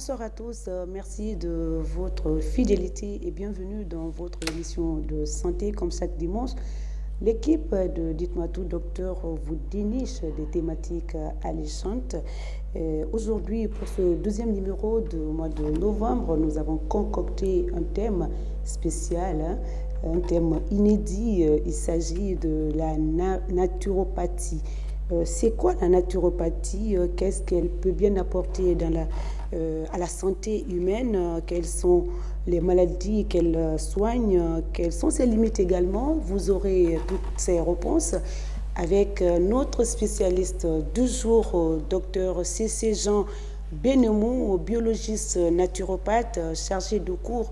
Bonsoir à tous, merci de votre fidélité et bienvenue dans votre émission de santé comme chaque dimanche. L'équipe de Dites-moi tout, docteur, vous déniche des thématiques alléchantes. Aujourd'hui, pour ce deuxième numéro du mois de novembre, nous avons concocté un thème spécial, un thème inédit. Il s'agit de la naturopathie. C'est quoi la naturopathie? Qu'est-ce qu'elle peut bien apporter à la santé humaine? Quelles sont les maladies qu'elle soigne? Quelles sont ses limites également? Vous aurez toutes ces réponses avec notre spécialiste du jour, docteur C.C. Jean Benemou, biologiste naturopathe, chargé de cours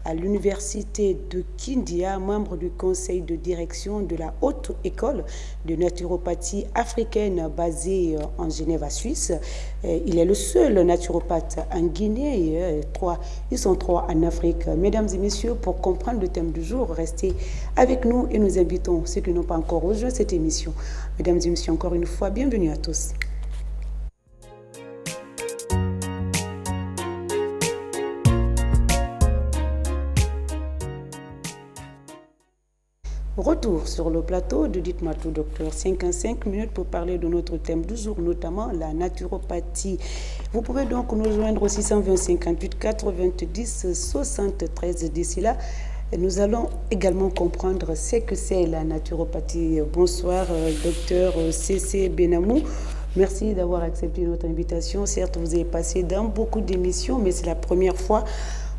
à l'université de Kindia, membre du conseil de direction de la Haute École de naturopathie africaine basée en Genève, à Suisse. Il est le seul naturopathe en Guinée. Ils sont trois en Afrique. Mesdames et messieurs, pour comprendre le thème du jour, restez avec nous et nous invitons ceux qui n'ont pas encore rejoint cette émission. Mesdames et messieurs, encore une fois, bienvenue à tous. Retour sur le plateau de Dites-moi tout, docteur. 55 minutes pour parler de notre thème du jour, notamment la naturopathie. Vous pouvez donc nous joindre au 620 58 90 73. D'ici là, nous allons également comprendre ce que c'est la naturopathie. Bonsoir, docteur C.C. Benamou. Merci d'avoir accepté notre invitation. Certes, vous avez passé dans beaucoup d'émissions, mais c'est la première fois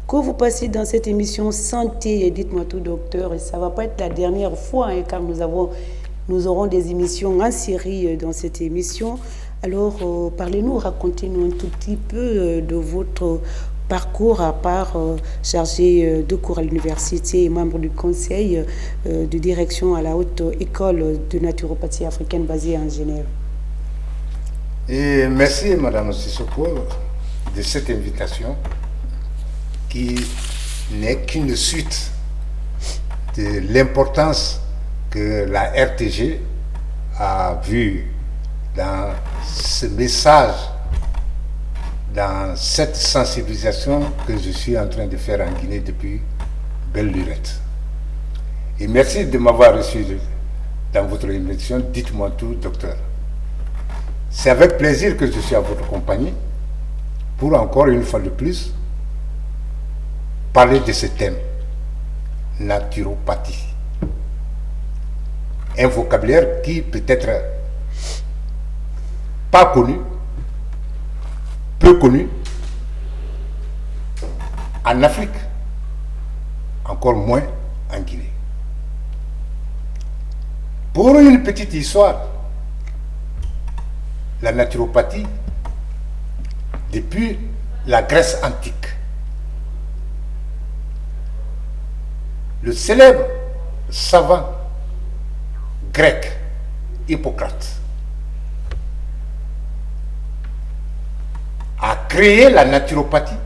que vous passez dans cette émission santé. Dites-moi tout, docteur, et ça ne va pas être la dernière fois, car nous aurons des émissions en série dans cette émission. Alors, parlez-nous, racontez-nous un tout petit peu de votre parcours, à part chargé de cours à l'université et membre du conseil de direction à la Haute École de naturopathie africaine basée en Genève. Et merci, Madame Sissoko, de cette invitation, qui n'est qu'une suite de l'importance que la RTG a vu dans ce message, dans cette sensibilisation que je suis en train de faire en Guinée depuis belle lurette. Et merci de m'avoir reçu dans votre émission. Dites-moi tout, docteur. C'est avec plaisir que je suis à votre compagnie pour encore une fois de plus parler de ce thème, naturopathie. Un vocabulaire qui peut être pas connu, peu connu, en Afrique, encore moins en Guinée. Pour une petite histoire, la naturopathie, depuis la Grèce antique, le célèbre savant grec Hippocrate a créé la naturopathie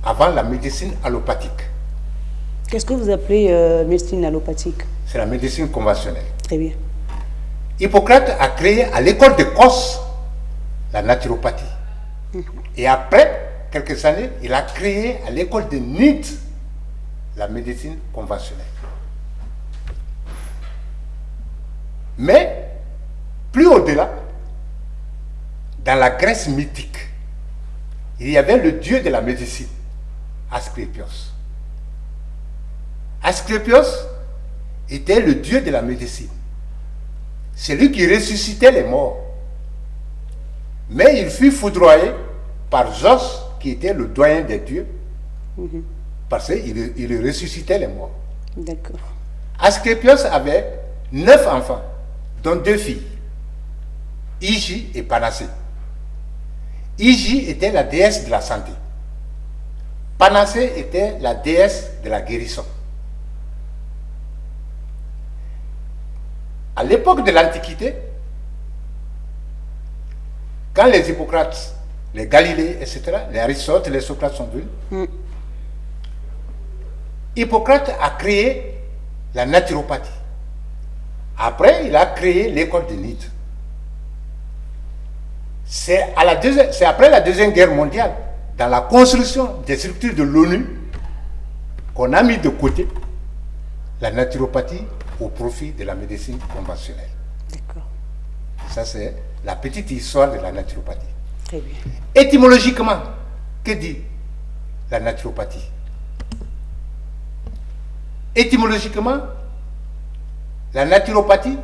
avant la médecine allopathique. Qu'est-ce que vous appelez médecine allopathique? C'est la médecine conventionnelle. Très bien. Hippocrate a créé à l'école de Cos la naturopathie. Et après quelques années, il a créé à l'école de Nice la médecine conventionnelle. Mais, plus au-delà, dans la Grèce mythique, il y avait le dieu de la médecine, Asclépios. Asclépios était le dieu de la médecine. C'est lui qui ressuscitait les morts. Mais il fut foudroyé par Zeus, qui était le doyen des dieux, parce qu'il ressuscitait les morts. D'accord. Asclépios avait 9 enfants, dont 2 filles, Hygie et Panacée. Hygie était la déesse de la santé. Panacée était la déesse de la guérison. À l'époque de l'Antiquité, quand les Hippocrates, les Galilées, etc., les Aristote, les Socrates sont venus, Hippocrate a créé la naturopathie. Après, il a créé l'école de Nice. C'est après la Deuxième Guerre mondiale dans la construction des structures de l'ONU qu'on a mis de côté la naturopathie au profit de la médecine conventionnelle. D'accord. Ça, c'est la petite histoire de la naturopathie. Très bien. Étymologiquement, que dit la naturopathie? Étymologiquement, la naturopathie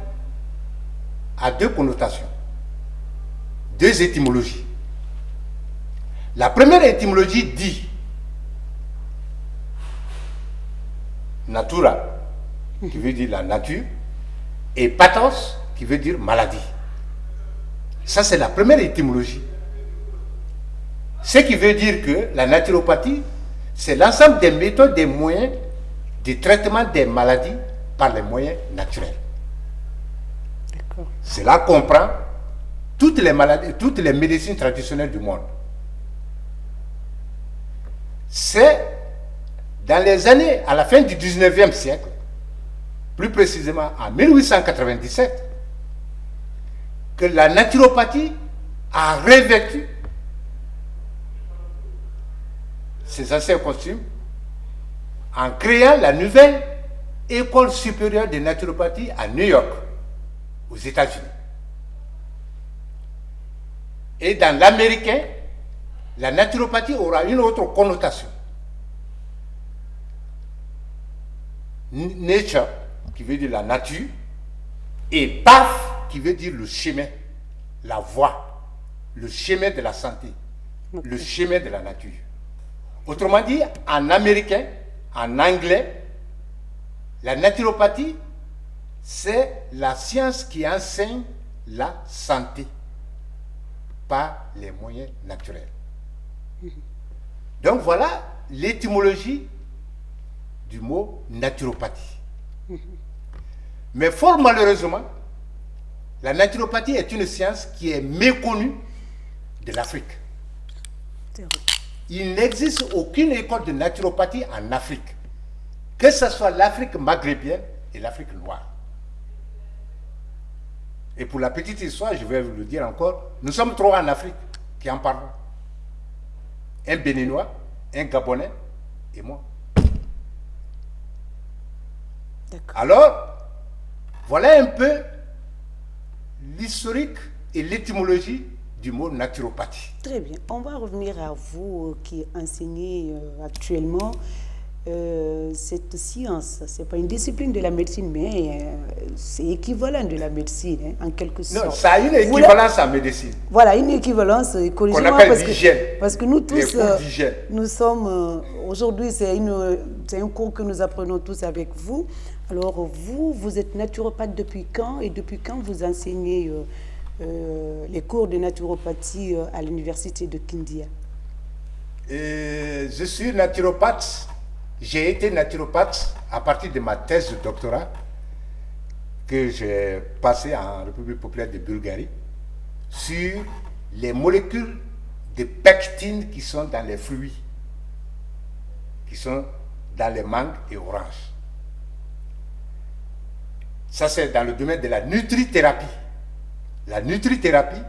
a deux connotations, deux étymologies. La première étymologie dit natura, qui veut dire la nature, et pathos, qui veut dire maladie. Ça, c'est la première étymologie. Ce qui veut dire que la naturopathie, c'est l'ensemble des méthodes, des moyens de traitement des maladies par les moyens naturels. D'accord. Cela comprend toutes les maladies, toutes les médecines traditionnelles du monde. C'est dans les années, à la fin du 19e siècle, plus précisément en 1897, que la naturopathie a revêtu ses anciens costumes en créant la nouvelle école supérieure de naturopathie à New York, aux États-Unis. Et dans l'américain, la naturopathie aura une autre connotation. Nature, qui veut dire la nature, et path, qui veut dire le chemin, la voie, le chemin de la santé, le chemin de la nature. Autrement dit, en américain, en anglais, la naturopathie, c'est la science qui enseigne la santé par les moyens naturels. Donc voilà l'étymologie du mot naturopathie. Mais fort malheureusement, la naturopathie est une science qui est méconnue de l'Afrique. C'est vrai. Il n'existe aucune école de naturopathie en Afrique, que ce soit l'Afrique maghrébienne et l'Afrique noire. Et pour la petite histoire, je vais vous le dire encore, nous sommes trois en Afrique qui en parlons. Un Béninois, un Gabonais et moi. D'accord. Alors, voilà un peu l'historique et l'étymologie du mot naturopathie. Très bien. On va revenir à vous qui enseignez actuellement cette science. Ce n'est pas une discipline de la médecine, mais c'est équivalent de la médecine, hein, en quelque sorte. Non, ça a une équivalence en médecine. Voilà, une équivalence. Qu'on appelle l'hygiène. Parce que nous tous, d'hygiène. nous sommes, aujourd'hui, c'est un cours que nous apprenons tous avec vous. Alors, vous êtes naturopathe depuis quand et depuis quand vous enseignez les cours de naturopathie à l'université de Kindia? Je suis naturopathe. J'ai été naturopathe à partir de ma thèse de doctorat que j'ai passée en République populaire de Bulgarie sur les molécules de pectine qui sont dans les fruits, qui sont dans les mangues et oranges. Ça, c'est dans le domaine de la nutrithérapie. La nutrithérapie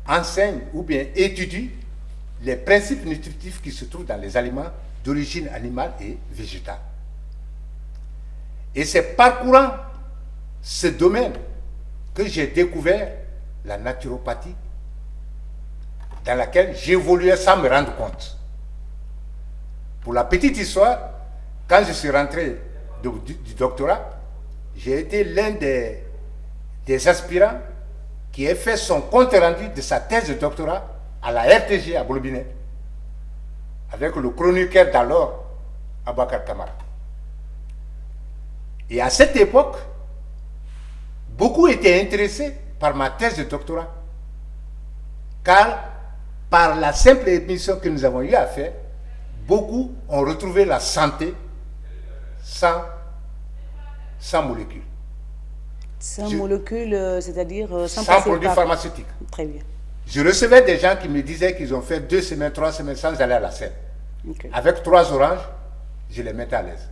enseigne ou bien étudie les principes nutritifs qui se trouvent dans les aliments d'origine animale et végétale. Et c'est parcourant ce domaine que j'ai découvert la naturopathie, dans laquelle j'évoluais sans me rendre compte. Pour la petite histoire, quand je suis rentré du doctorat, j'ai été l'un des aspirants qui a fait son compte rendu de sa thèse de doctorat à la RTG à Bolobinet, avec le chroniqueur d'alors, Abakar Kamara. Et à cette époque, beaucoup étaient intéressés par ma thèse de doctorat, car par la simple émission que nous avons eu à faire, beaucoup ont retrouvé la santé sans molécules. Sans molécules, c'est-à-dire sans produits pharmaceutiques. Très bien. Je recevais des gens qui me disaient qu'ils ont fait 2 semaines, 3 semaines sans aller à la scène. Okay. Avec 3 oranges, je les mettais à l'aise.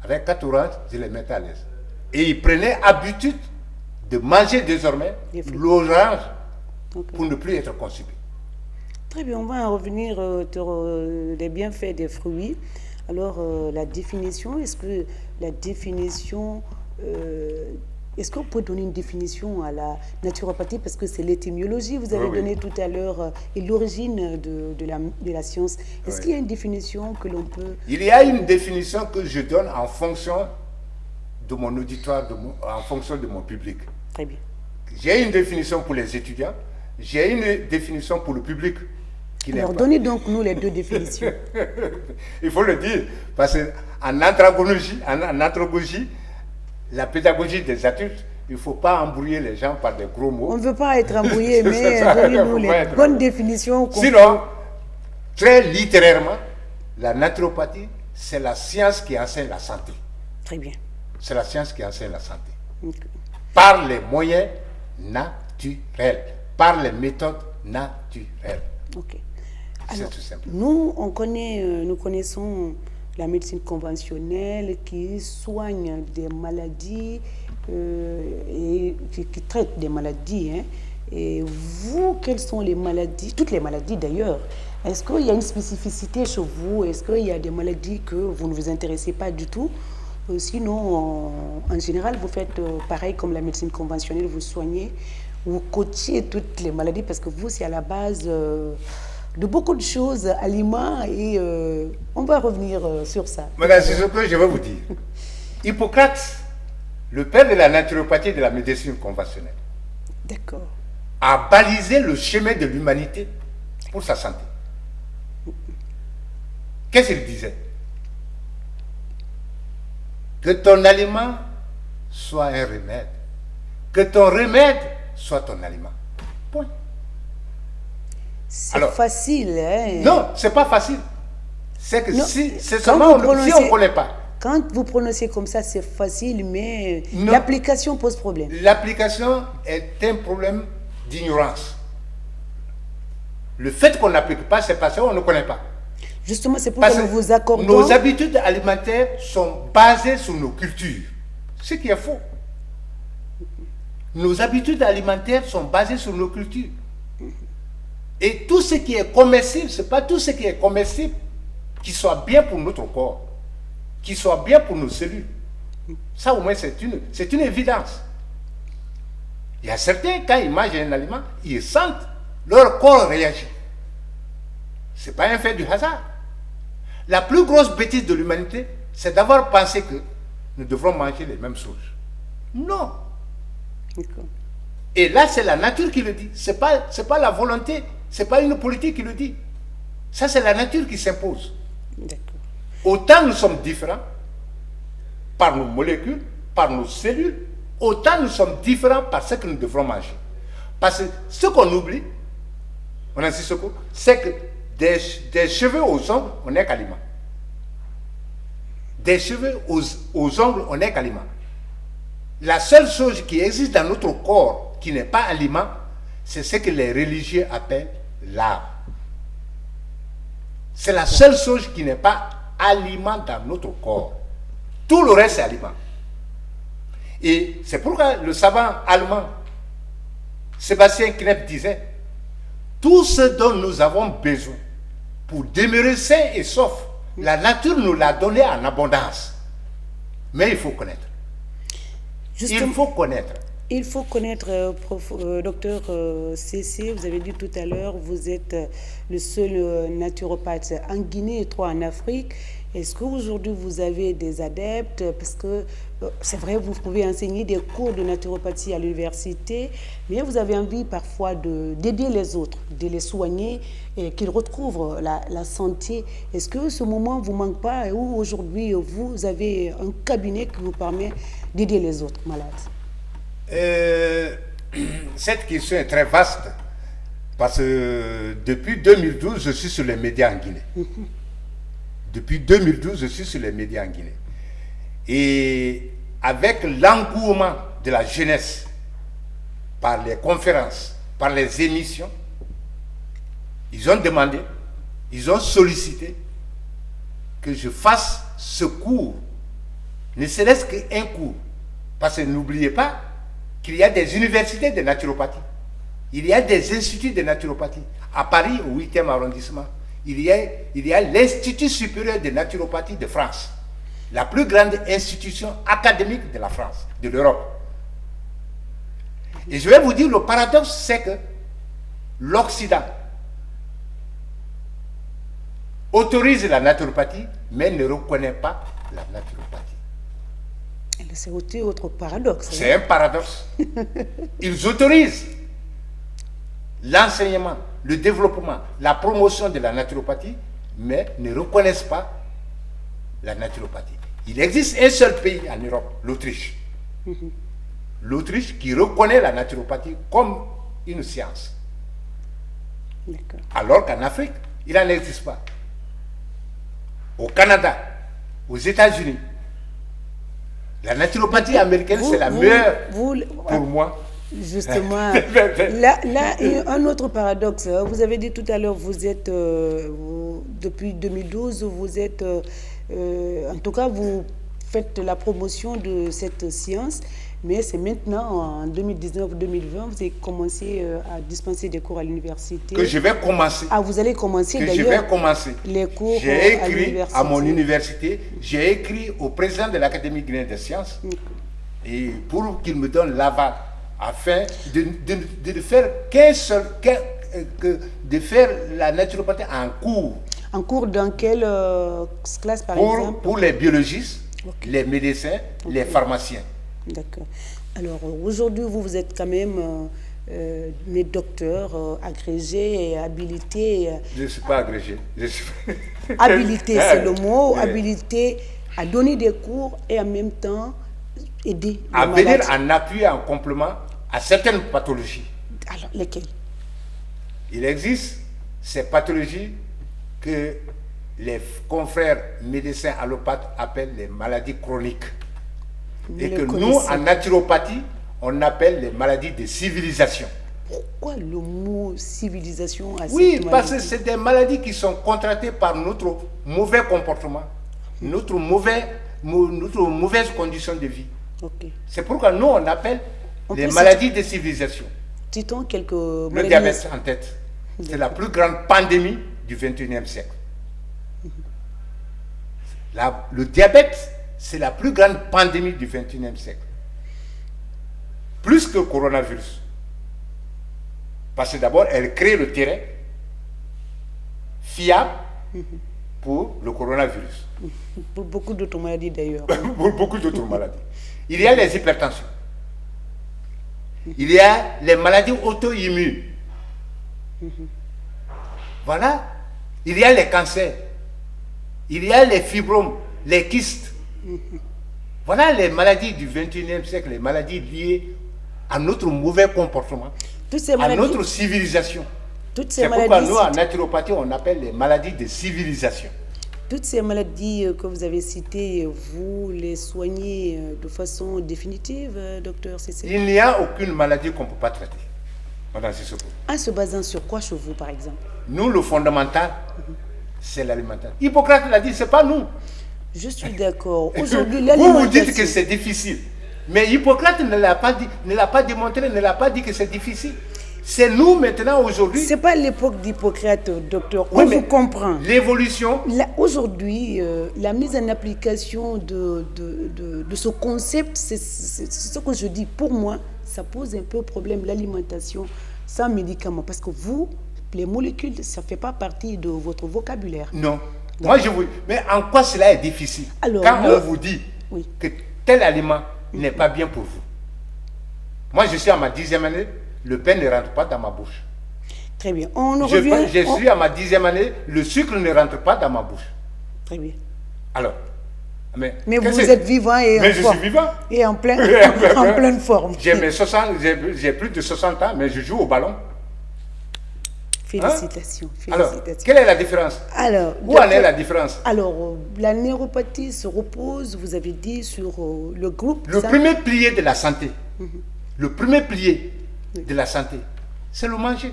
Avec 4 oranges, je les mettais à l'aise. Et ils prenaient habitude de manger désormais l'orange pour ne plus être constipé. Très bien, on va en revenir sur les bienfaits des fruits. Alors, la définition, euh, est-ce qu'on peut donner une définition à la naturopathie parce que c'est l'étymologie, vous Oui, avez oui. donné tout à l'heure, et l'origine de la science. Est-ce Oui. qu'il y a une définition que l'on peut... Il y a une définition que je donne en fonction de mon auditoire, en fonction de mon public. Très bien. J'ai une définition pour les étudiants, j'ai une définition pour le public qui n'est Alors, pas. donnez donc nous les deux définitions. Il faut le dire, parce qu'en anthropologie, la pédagogie des adultes, il ne faut pas embrouiller les gens par des gros mots. On ne veut pas être embrouillé, C'est mais ça, donnez-nous il faut pas les être bonnes embrouillé. définitions. Sinon, très littérairement, la naturopathie, c'est la science qui enseigne la santé. Très bien. C'est la science qui enseigne la santé. Ok. Par les moyens naturels, par les méthodes naturelles. Ok. C'est Alors, tout simple. nous, nous connaissons la médecine conventionnelle qui soigne des maladies et qui traite des maladies, hein. Et vous, quelles sont les maladies, toutes les maladies d'ailleurs, est-ce qu'il y a une spécificité chez vous? Est-ce qu'il y a des maladies que vous ne vous intéressez pas du tout? Sinon, en général, vous faites pareil comme la médecine conventionnelle, vous soignez, vous coachez toutes les maladies parce que vous, c'est à la base de beaucoup de choses, aliments, et on va revenir sur ça. Madame Sissoko, je vais vous dire. Hippocrate, le père de la naturopathie et de la médecine conventionnelle, D'accord. a balisé le chemin de l'humanité pour sa santé. Qu'est-ce qu'il disait? Que ton aliment soit un remède. Que ton remède soit ton aliment. Point. C'est Alors, facile, hein? non, c'est pas facile. C'est que Non, c'est quand seulement vous si on ne connaît pas. Quand vous prononcez comme ça, c'est facile, mais Non. l'application pose problème. L'application est un problème d'ignorance. Le fait qu'on n'applique pas, c'est parce qu'on ne connaît pas. Justement, c'est pourquoi Parce nous que vous accordons... nos habitudes alimentaires sont basées sur nos cultures. Ce qui est faux. Nos habitudes alimentaires sont basées sur nos cultures. Et tout ce qui est comestible, ce n'est pas tout ce qui est comestible qui soit bien pour notre corps, qui soit bien pour nos cellules. Ça, au moins, c'est une évidence. Il y a certains, quand ils mangent un aliment, ils sentent, leur corps réagit. Ce n'est pas un fait du hasard. La plus grosse bêtise de l'humanité, c'est d'avoir pensé que nous devrons manger les mêmes choses. Non. D'accord. Et là, c'est la nature qui le dit. Ce n'est pas la volonté, ce n'est pas une politique qui le dit. Ça, c'est la nature qui s'impose. D'accord. Autant nous sommes différents par nos molécules, par nos cellules, autant nous sommes différents par ce que nous devrons manger. Parce que ce qu'on oublie, on a dit ce coup, c'est que des cheveux aux ongles, on n'est qu'aliment. Des cheveux aux ongles, on n'est qu'aliment. La seule chose qui existe dans notre corps qui n'est pas aliment, c'est ce que les religieux appellent l'âme. C'est la seule chose qui n'est pas aliment dans notre corps. Tout le reste, c'est aliment. Et c'est pourquoi le savant allemand Sébastien Knep disait: tout ce dont nous avons besoin pour demeurer sains et saufs, la nature nous l'a donné en abondance. Mais il faut connaître. Justement, Il faut connaître. il faut connaître, docteur CC, vous avez dit tout à l'heure, vous êtes le seul naturopathe en Guinée et 3 en Afrique. Est-ce qu'aujourd'hui vous avez des adeptes? Parce que c'est vrai, vous pouvez enseigner des cours de naturopathie à l'université, mais vous avez envie parfois d'aider les autres, de les soigner et qu'ils retrouvent la santé. Est-ce que ce moment ne vous manque pas, ou aujourd'hui vous avez un cabinet qui vous permet d'aider les autres malades? Cette question est très vaste parce que depuis 2012, je suis sur les médias en Guinée. Depuis 2012, je suis sur les médias en Guinée. Et avec l'engouement de la jeunesse par les conférences, par les émissions, ils ont demandé, ils ont sollicité que je fasse ce cours, ne serait-ce qu'un cours. Parce que n'oubliez pas qu'il y a des universités de naturopathie. Il y a des instituts de naturopathie. À Paris, au 8e arrondissement, il y a l'Institut supérieur de naturopathie de France, la plus grande institution académique de la France, de l'Europe. Et je vais vous dire, le paradoxe, c'est que l'Occident autorise la naturopathie, mais ne reconnaît pas la naturopathie. C'est aussi autre paradoxe. C'est un paradoxe. Ils autorisent l'enseignement, le développement, la promotion de la naturopathie, mais ne reconnaissent pas la naturopathie. Il existe un seul pays en Europe, l'Autriche. L'Autriche qui reconnaît la naturopathie comme une science. Alors qu'en Afrique, il n'en existe pas. Au Canada, aux États-Unis, la naturopathie américaine, c'est la meilleure pour moi. Justement, là, un autre paradoxe. Vous avez dit tout à l'heure, vous êtes, depuis 2012, vous êtes, en tout cas, vous faites la promotion de cette science, mais c'est maintenant, en 2019-2020, vous avez commencé à dispenser des cours à l'université. Que je vais commencer. Ah, vous allez commencer d'ailleurs. Que je vais commencer. Les cours j'ai écrit à mon université, j'ai écrit au président de l'Académie guinéenne des sciences, et pour qu'il me donne l'aval, afin de faire de faire la naturopathie en cours. En cours dans quelle classe par exemple? Pour les biologistes, les médecins, les pharmaciens. D'accord. Alors aujourd'hui, vous êtes quand même les docteurs agrégés et habilités. Je ne suis pas agrégé. Habilité, c'est le mot. Habilité à donner des cours et en même temps aider. À venir en appui, en complément à certaines pathologies. Alors, lesquelles? Il existe ces pathologies que les confrères médecins allopathes appellent les maladies chroniques. Et que nous, en naturopathie, on appelle les maladies de civilisation. Pourquoi le mot civilisation à Oui, parce que c'est des maladies qui sont contractées par notre mauvais comportement, notre mauvaise condition de vie. C'est pourquoi nous, on appelle les maladies de civilisation. Citons quelques maladies. Le diabète en tête. C'est la plus grande pandémie du XXIe siècle. Le diabète, c'est la plus grande pandémie du XXIe siècle. Plus que le coronavirus. Parce que d'abord, elle crée le terrain fiable pour le coronavirus. Pour beaucoup d'autres maladies d'ailleurs. Pour beaucoup d'autres maladies. Il y a les hypertensions. Il y a les maladies auto-immunes. Voilà. Il y a les cancers. Il y a les fibromes, les kystes. Voilà les maladies du XXIe siècle, les maladies liées à notre mauvais comportement, à notre civilisation. C'est pourquoi nous, en naturopathie, on appelle les maladies de civilisation. Toutes ces maladies que vous avez citées, vous les soignez de façon définitive, docteur Cissé? Il n'y a aucune maladie qu'on ne peut pas traiter. Madame Sissoko. En se basant sur quoi chez vous, par exemple? Nous, le fondamental, c'est l'alimentation. Hippocrate l'a dit, ce n'est pas nous. Je suis d'accord. Aujourd'hui, vous dites que c'est difficile. Mais Hippocrate ne l'a pas dit, ne l'a pas démontré, ne l'a pas dit que c'est difficile. C'est nous maintenant aujourd'hui. Ce n'est pas l'époque d'Hippocrate, docteur. On vous comprend. L'évolution. Aujourd'hui, la mise en application de ce concept, c'est ce que je dis. Pour moi, ça pose un peu problème, l'alimentation sans médicaments. Parce que vous, les molécules, ça ne fait pas partie de votre vocabulaire. Non. Moi, je vous... Mais en quoi cela est difficile? Alors, quand on vous dit que tel aliment n'est pas bien pour vous. Moi, je suis à ma 10e année, le pain ne rentre pas dans ma bouche. Très bien. Je suis à ma 10e année, le sucre ne rentre pas dans ma bouche. Très bien. Alors, mais vous êtes vivant et je suis vivant. Et en pleine forme. J'ai plus de 60 ans, mais je joue au ballon. Félicitations. Alors, quelle est la différence? Où en est la différence? Alors, la neuropathie se repose, vous avez dit, sur le groupe. Le premier pilier de la santé, le premier pilier de la santé, c'est le manger.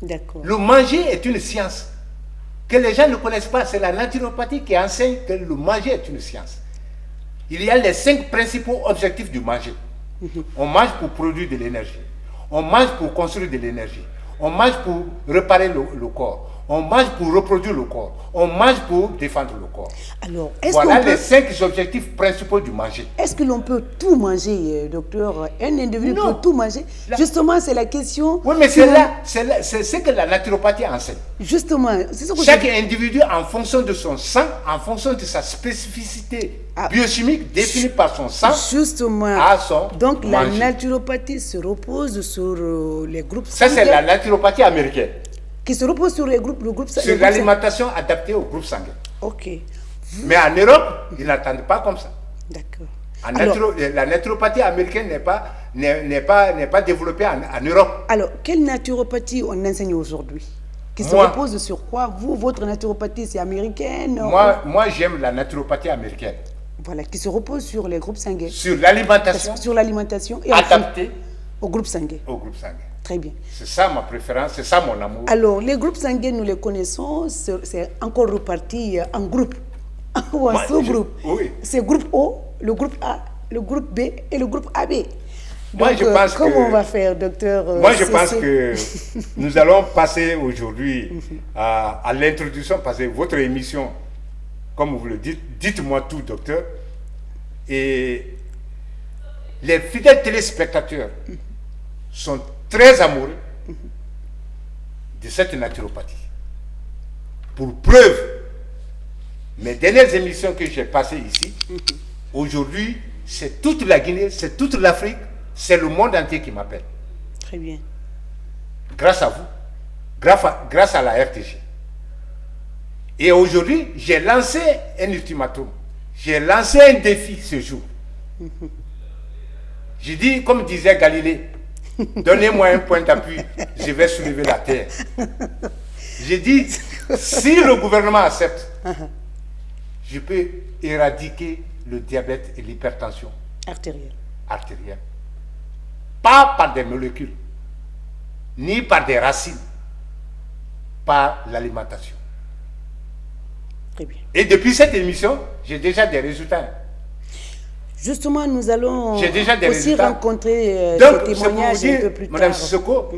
D'accord. Le manger est une science que les gens ne connaissent pas. C'est la naturopathie qui enseigne que le manger est une science. Il y a les 5 principaux objectifs du manger. On mange pour produire de l'énergie. On mange pour construire de l'énergie. On mange pour réparer le corps. On mange pour reproduire le corps. On mange pour défendre le corps. Alors, voilà les 5 objectifs principaux du manger. Est-ce que l'on peut tout manger, docteur? Un individu peut tout manger? Justement, c'est la question. Oui, mais c'est ce que la naturopathie enseigne. Justement, c'est ce que chaque individu, en fonction de son sang, en fonction de sa spécificité biochimique définie par son sang, justement, a son donc manger. La naturopathie se repose sur les groupes sanguins. Ça, c'est la naturopathie américaine. Qui se repose sur le groupe sur l'alimentation adaptée au groupe sanguin. Ok. Mais en Europe, ils n'attendent pas comme ça. D'accord. La naturopathie américaine n'est pas développée en Europe. Alors, quelle naturopathie on enseigne aujourd'hui? Qui se repose sur quoi? Vous, votre naturopathie, c'est américaine? Moi j'aime la naturopathie américaine. Voilà, qui se repose sur les groupes sanguins. Sur l'alimentation. Sur l'alimentation et adaptée au groupe sanguin. Au groupe sanguin. Très bien. C'est ça ma préférence, c'est ça mon amour. Alors, les groupes sanguins, nous les connaissons, c'est encore reparti en groupe ou en sous-groupe. Oui. C'est groupe O, le groupe A, le groupe B et le groupe AB. Moi, donc, je pense comment on va faire, docteur? Moi, je pense que nous allons passer aujourd'hui à l'introduction, parce que votre émission, comme vous le dites, dites-moi tout, docteur. Et les fidèles téléspectateurs sont très amoureux de cette naturopathie. Pour preuve, mes dernières émissions que j'ai passées ici, aujourd'hui, c'est toute la Guinée, c'est toute l'Afrique, c'est le monde entier qui m'appelle. Très bien. Grâce à vous, grâce à la RTG. Et aujourd'hui, j'ai lancé un ultimatum. J'ai lancé un défi ce jour. J'ai dit, comme disait Galilée, donnez-moi un point d'appui, je vais soulever la terre. J'ai dit, si le gouvernement accepte, je peux éradiquer le diabète et l'hypertension artérielle. Pas par des molécules, ni par des racines, par l'alimentation. Très bien. Et depuis cette émission, j'ai déjà des résultats. Justement, nous allons aussi rencontrer donc, des témoignages un peu plus tard. Madame Sissoko,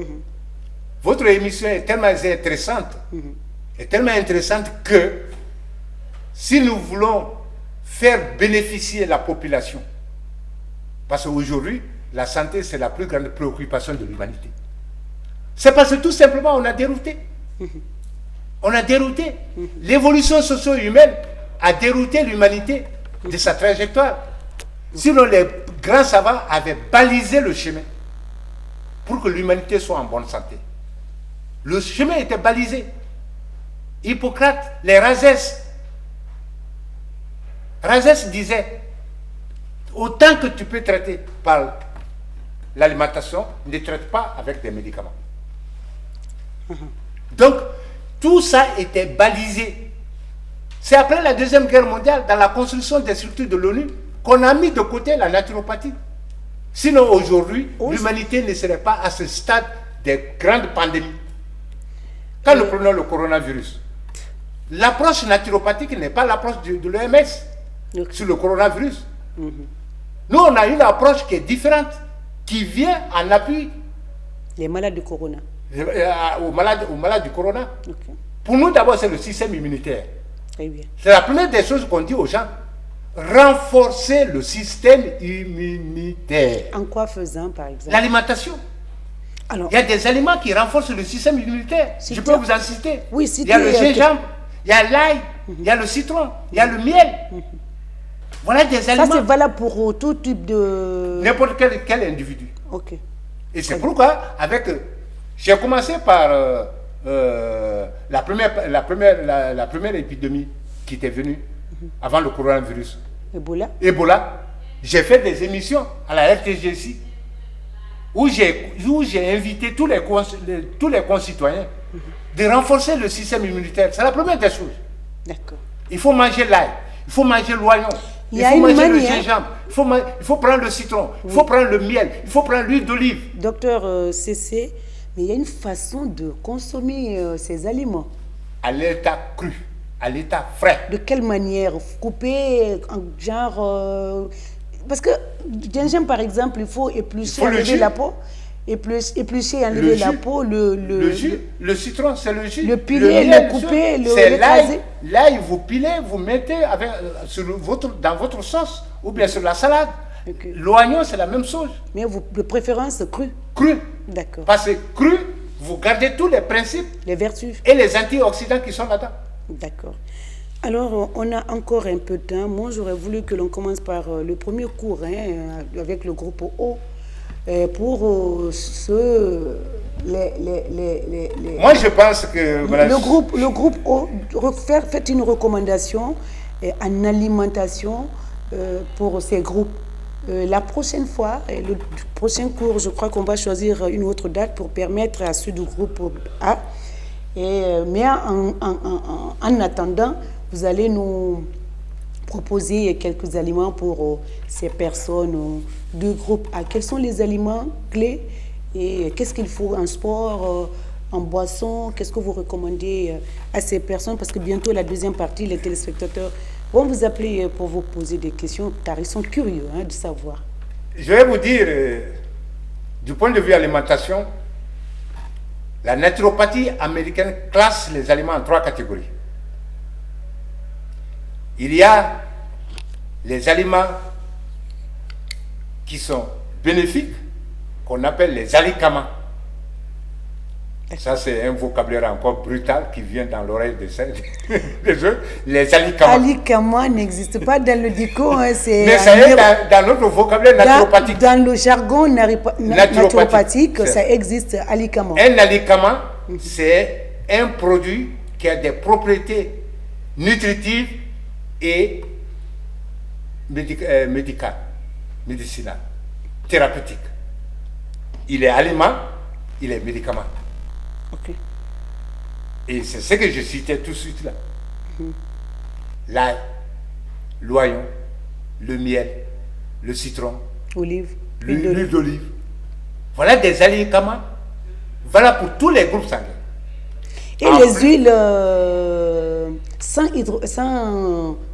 votre émission est tellement intéressante, que si nous voulons faire bénéficier la population, parce qu'aujourd'hui, la santé, c'est la plus grande préoccupation de l'humanité. C'est parce que tout simplement, on a dérouté. On a dérouté. L'évolution socio-humaine a dérouté l'humanité de sa trajectoire. Sinon, les grands savants avaient balisé le chemin pour que l'humanité soit en bonne santé. Le chemin était balisé. Hippocrate, les Razès disait, autant que tu peux traiter par l'alimentation, ne traite pas avec des médicaments. Donc, tout ça était balisé. C'est après la Deuxième Guerre mondiale, dans la construction des structures de l'ONU, qu'on a mis de côté la naturopathie. Sinon, aujourd'hui, l'humanité ne serait pas à ce stade des grandes pandémies. Quand nous prenons le coronavirus, l'approche naturopathique n'est pas l'approche de l'OMS sur le coronavirus. Nous, on a une approche qui est différente, qui vient en appui les malades du corona. Aux malades du corona. Pour nous, d'abord, c'est le système immunitaire. Très bien. C'est la première des choses qu'on dit aux gens. Renforcer le système immunitaire. En quoi faisant, par exemple? L'alimentation. Alors, il y a des aliments qui renforcent le système immunitaire. Je peux vous en citer. Oui, il y a le gingembre, il y a l'ail, il y a le citron, il y a le miel. Voilà des aliments. Ça, c'est valable pour tout type de... N'importe quel individu. Ok. Et c'est pourquoi, j'ai commencé par la première épidémie qui était venue avant le coronavirus. Ebola. J'ai fait des émissions à la RTG ici, où j'ai invité tous les concitoyens de renforcer le système immunitaire. C'est la première des choses. D'accord. Il faut manger l'ail, il faut manger l'oignon, il faut manger le gingembre, il faut prendre le citron, il faut prendre le miel, il faut prendre l'huile d'olive. Docteur CC, mais il y a une façon de consommer ces aliments. À l'état cru, à l'état frais. De quelle manière? Couper en genre... parce que gingembre, par exemple, il faut éplucher, enlever la peau. éplucher, enlever la peau, le jus, le citron, c'est le jus. Le piler, le couper, l'écraser. L'ail, vous pilez, vous mettez dans votre sauce ou bien sur la salade. Okay. L'oignon, c'est la même chose. Mais de préférence cru. Cru. D'accord. Parce que cru, vous gardez tous les principes. Les vertus. Et les antioxydants qui sont là-dedans. D'accord. Alors, on a encore un peu de temps. Moi, j'aurais voulu que l'on commence par le premier cours avec le groupe O. Pour Moi, je pense que le groupe O fait une recommandation en alimentation pour ces groupes. La prochaine fois, le prochain cours, je crois qu'on va choisir une autre date pour permettre à ceux du groupe A. Mais en attendant, vous allez nous proposer quelques aliments pour ces personnes du groupe A. Quels sont les aliments clés et qu'est-ce qu'il faut en sport, en boisson? Qu'est-ce que vous recommandez à ces personnes? Parce que bientôt, la deuxième partie, les téléspectateurs vont vous appeler pour vous poser des questions car ils sont curieux de savoir. Je vais vous dire, du point de vue alimentation, la naturopathie américaine classe les aliments en 3 catégories. Il y a les aliments qui sont bénéfiques, qu'on appelle les alicaments. Ça, c'est un vocabulaire encore brutal qui vient dans l'oreille des autres. Les alicaments. Alicaments n'existe pas dans le dico. Mais ça est dans notre vocabulaire naturopathique. Dans le jargon naturopathique, ça existe, alicament. Un alicament, c'est un produit qui a des propriétés nutritives et médicinales, thérapeutiques. Il est aliment, il est médicament. Okay. Et c'est ce que je citais tout de suite là. L'ail, l'oignon, le miel, le citron, l'huile d'olive. Voilà des aliments. Voilà pour tous les groupes sanguins. Et les huiles sans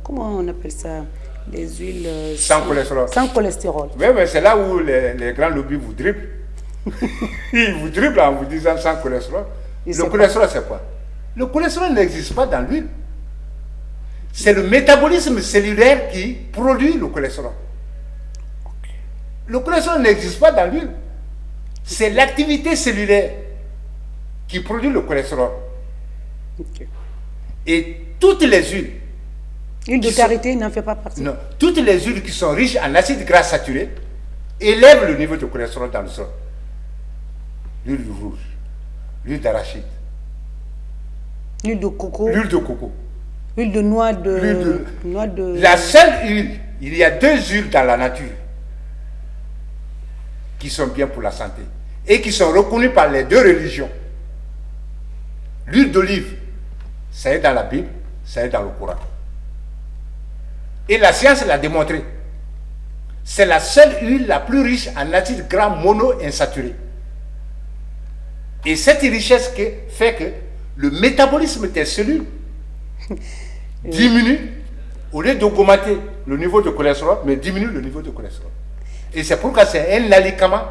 comment on appelle ça? Les huiles sans cholestérol. Sans cholestérol. Oui, mais c'est là où les grands lobbies vous dribblent. Ils vous dribblent en vous disant sans cholestérol. Le cholestérol, c'est quoi? Le cholestérol n'existe pas dans l'huile. C'est le métabolisme cellulaire qui produit le cholestérol. Le cholestérol n'existe pas dans l'huile. C'est l'activité cellulaire qui produit le cholestérol. Okay. Et toutes les huiles. L'huile de karité n'en fait pas partie. Non. Toutes les huiles qui sont riches en acides gras saturés élèvent le niveau de cholestérol dans le sang. L'huile rouge, l'huile d'arachide, l'huile de coco, l'huile de coco, l'huile de noix de... La seule huile, il y a 2 huiles dans la nature qui sont bien pour la santé et qui sont reconnues par les 2 religions. L'huile d'olive, ça est dans la Bible, ça est dans le Coran. Et la science l'a démontré. C'est la seule huile la plus riche en acides gras monoinsaturés. Et cette richesse fait que le métabolisme des cellules diminue au lieu d'augmenter le niveau de cholestérol, mais diminue le niveau de cholestérol. Et c'est pourquoi c'est un alicament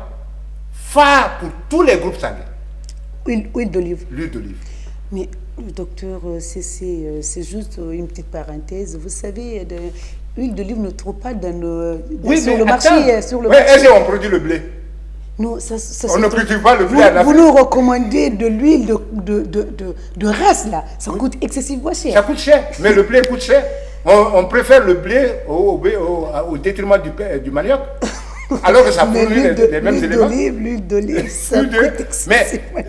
phare pour tous les groupes sanguins. Huile d'olive. L'huile d'olive. Mais docteur, c'est juste une petite parenthèse. Vous savez, l'huile d'olive ne trouve pas sur le marché. Est-ce qu'on produit le blé? Non, on ne cultive pas le blé en Afrique. Vous nous recommandez de l'huile de race, là. Ça coûte excessivement cher. Ça coûte cher, mais le blé coûte cher. On préfère le blé au détriment du manioc. Alors que ça fournit les mêmes éléments. L'huile d'olive, ça coûte excessivement.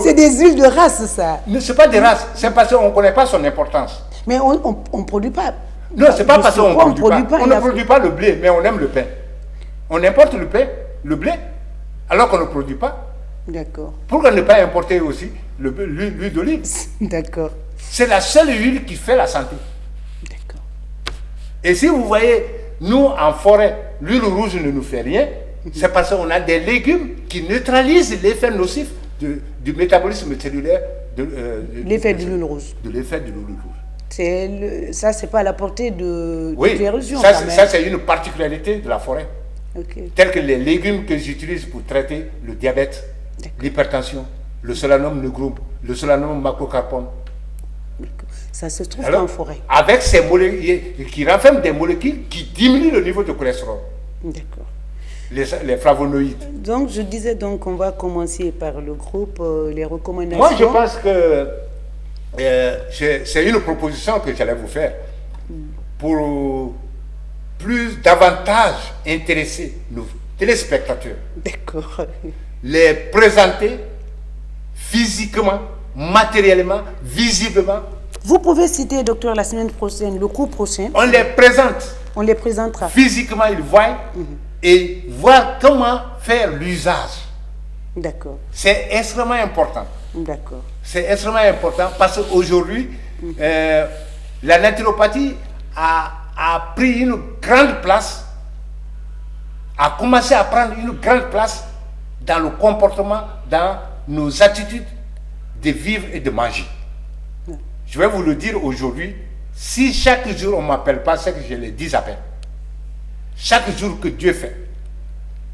C'est des huiles de race, ça. Ce n'est pas des races, c'est parce qu'on ne connaît pas son importance. Mais on ne produit pas. Non, ce n'est pas parce qu'on ne produit pas. On ne produit pas le blé, mais on aime le pain. On importe le blé, alors qu'on ne produit pas. D'accord. Pourquoi ne pas importer aussi l'huile d'olive? D'accord. C'est la seule huile qui fait la santé. D'accord. Et si vous voyez, nous en forêt, l'huile rouge ne nous fait rien, c'est parce qu'on a des légumes qui neutralisent l'effet nocif du métabolisme cellulaire l'effet de l'huile rouge. De l'effet de l'huile rouge. Ça, c'est pas à la portée de oui, l'érosion. Ça, c'est une particularité de la forêt. tels que les légumes que j'utilise pour traiter le diabète, l'hypertension, le solanum nigrum, le solanum macrocarpone. Ça se trouve en forêt. Avec ces molécules qui renferment des molécules qui diminuent le niveau de cholestérol. D'accord. Les flavonoïdes. Donc, je disais donc qu'on va commencer par le groupe, les recommandations. Moi, je pense que c'est une proposition que j'allais vous faire pour davantage intéresser nos téléspectateurs. D'accord. Les présenter physiquement, matériellement, visiblement. Vous pouvez citer, docteur, la semaine prochaine, le cours prochain. On les présente. On les présentera. Physiquement, ils voient et voir comment faire l'usage. D'accord. C'est extrêmement important. D'accord. C'est extrêmement important parce qu'aujourd'hui, la naturopathie a pris une grande place, a commencé à prendre une grande place dans le comportement, dans nos attitudes de vivre et de manger. Je vais vous le dire aujourd'hui, si chaque jour on ne m'appelle pas, c'est que je les 10 appels. Chaque jour que Dieu fait.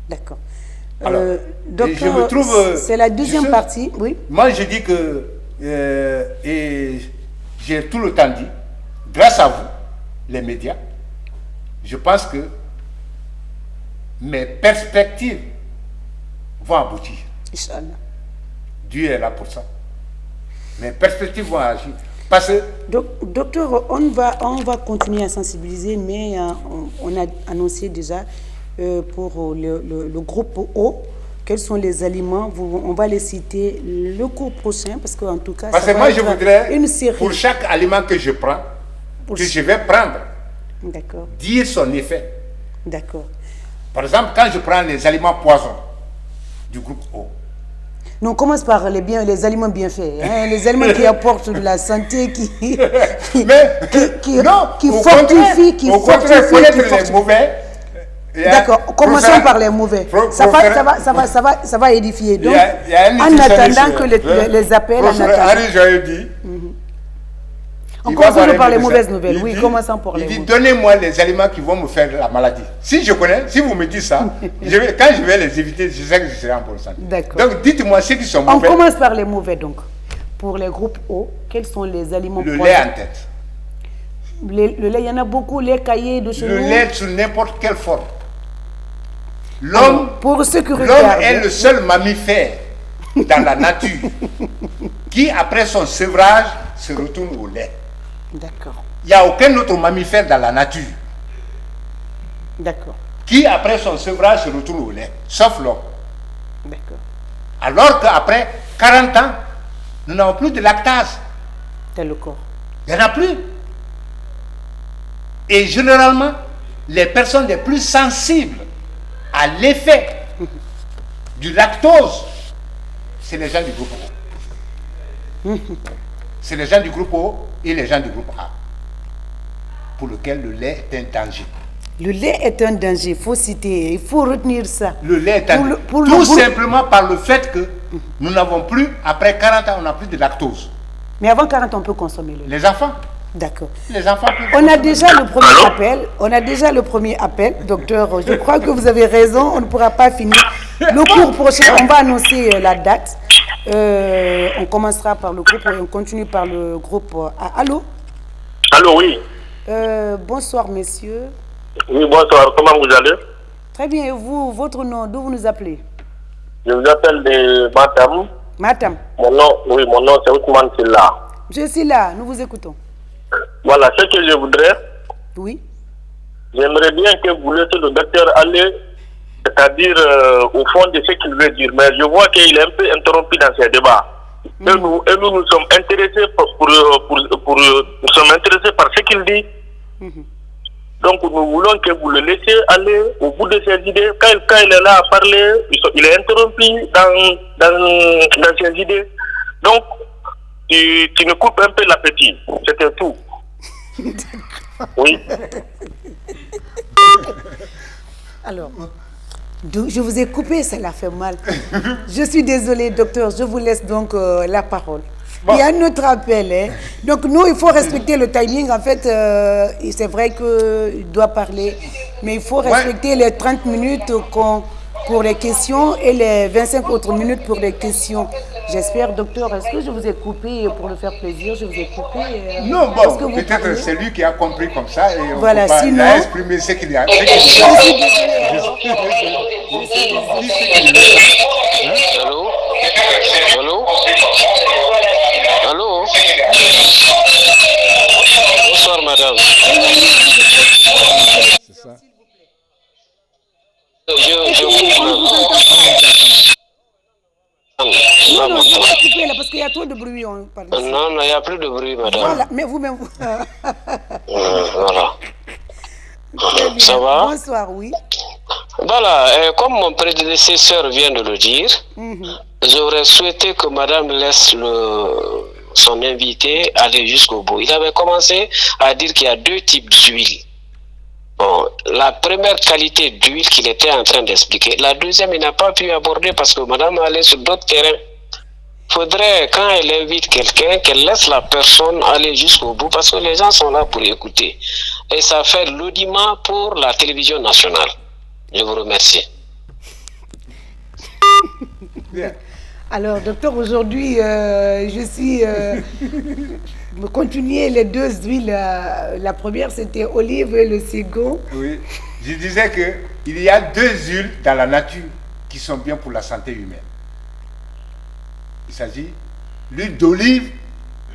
D'accord. Alors, docteur, c'est la deuxième partie, oui. Moi, je dis que, et j'ai tout le temps dit, grâce à vous, les médias, je pense que mes perspectives vont aboutir. Inch'Allah. Dieu est là pour ça. Mes perspectives vont agir. Parce que... Docteur, on va continuer à sensibiliser, mais on a annoncé déjà pour le groupe O, quels sont les aliments, on va les citer le cours prochain, parce qu'en tout cas, parce que moi, je voudrais, une série. Pour chaque aliment que je prends, je vais prendre, dire son effet. D'accord. Par exemple, quand je prends les aliments poisons du groupe O, nous, on commence par les aliments bien faits, hein, les aliments qui apportent de la santé, qui fortifient, qui les mauvais. D'accord, commençons par les mauvais. Ça va édifier. Donc, en attendant que les appels, on commence par les mauvaises nouvelles. Oui, commençons par les mauvais. Il dit, donnez-moi les aliments qui vont me faire la maladie. Si je connais, si vous me dites ça, quand je vais les éviter, je sais que je serai en bonne santé. D'accord. Donc, dites-moi ceux qui sont mauvais. On commence par les mauvais, donc. Pour les groupes O, quels sont les aliments Le lait en tête. Le lait, il y en a beaucoup, lait caillé de chez nous. Le lait sous n'importe quelle forme. L'homme est le seul mammifère dans la nature qui, après son sevrage, se retourne au lait. D'accord. Il n'y a aucun autre mammifère dans la nature qui, après son sevrage, se retourne au lait, sauf l'homme. D'accord. Alors qu'après 40 ans, nous n'avons plus de lactase. Tel le corps. Il n'y en a plus. Et généralement, les personnes les plus sensibles à l'effet du lactose, c'est les gens du groupe O. C'est les gens du groupe O et les gens du groupe A, pour lequel le lait est un danger. Le lait est un danger, il faut citer, il faut retenir ça. Le lait est un danger, tout simplement par le fait que nous n'avons plus, après 40 ans, on n'a plus de lactose. Mais avant 40 ans, on peut consommer le lait. Les enfants. D'accord. Les enfants peuvent on a déjà le premier appel. On a déjà le premier appel, docteur. Je crois que vous avez raison. On ne pourra pas finir. Le cours prochain, on va annoncer la date. On commencera par le groupe et on continue par le groupe A. Allô? Allô, oui. Bonsoir, messieurs. Oui, bonsoir. Comment vous allez? Très bien. Et vous, votre nom, d'où vous nous appelez? Je vous appelle de Matam. Matam. Mon nom c'est Ousmane Silla. Je suis là. Nous vous écoutons. Voilà, ce que je voudrais. Oui. J'aimerais bien que vous laissez le docteur aller, c'est-à-dire au fond de ce qu'il veut dire. Mais je vois qu'il est un peu interrompu dans ses débats. Et nous sommes intéressés nous sommes intéressés par ce qu'il dit. Donc nous voulons que vous le laissiez aller au bout de ses idées. Quand il est là à parler, il est interrompu dans ses idées. Donc, tu nous coupes un peu l'appétit. C'était tout. Oui. Alors, je vous ai coupé, ça l'a fait mal. Je suis désolée, docteur. Je vous laisse donc la parole. Il y a un autre appel. Hein. Donc, nous, il faut respecter le timing. En fait, c'est vrai qu'il doit parler, mais il faut respecter les 30 minutes pour les questions et les 25 autres minutes pour les questions. J'espère, docteur, est-ce que je vous ai coupé pour le faire plaisir? Je vous ai coupé. Non, bon, peut-être c'est lui qui a compris comme ça et on voilà, peut pas, sinon... il a exprimé ce qu'il a. Allô? Allô? Allô? Bonsoir, madame. C'est ça. Je Non, non, je vais couper là parce qu'il y a trop de bruit. On parle ici. Non, il n'y a plus de bruit, madame. Voilà, mais vous-même. Voilà. Ça va? Bonsoir, oui. Voilà, comme mon prédécesseur vient de le dire, j'aurais souhaité que madame laisse son invité aller jusqu'au bout. Il avait commencé à dire qu'il y a deux types d'huile. Bon, la première qualité d'huile qu'il était en train d'expliquer. La deuxième, il n'a pas pu aborder parce que madame allait sur d'autres terrains. Il faudrait, quand elle invite quelqu'un, qu'elle laisse la personne aller jusqu'au bout parce que les gens sont là pour écouter. Et ça fait l'audimat pour la télévision nationale. Je vous remercie. Bien. Alors, docteur, aujourd'hui, je suis... me continuer les deux huiles. La première, c'était olive et le second. Oui, je disais qu'il y a deux huiles dans la nature qui sont bien pour la santé humaine. Il s'agit de l'huile d'olive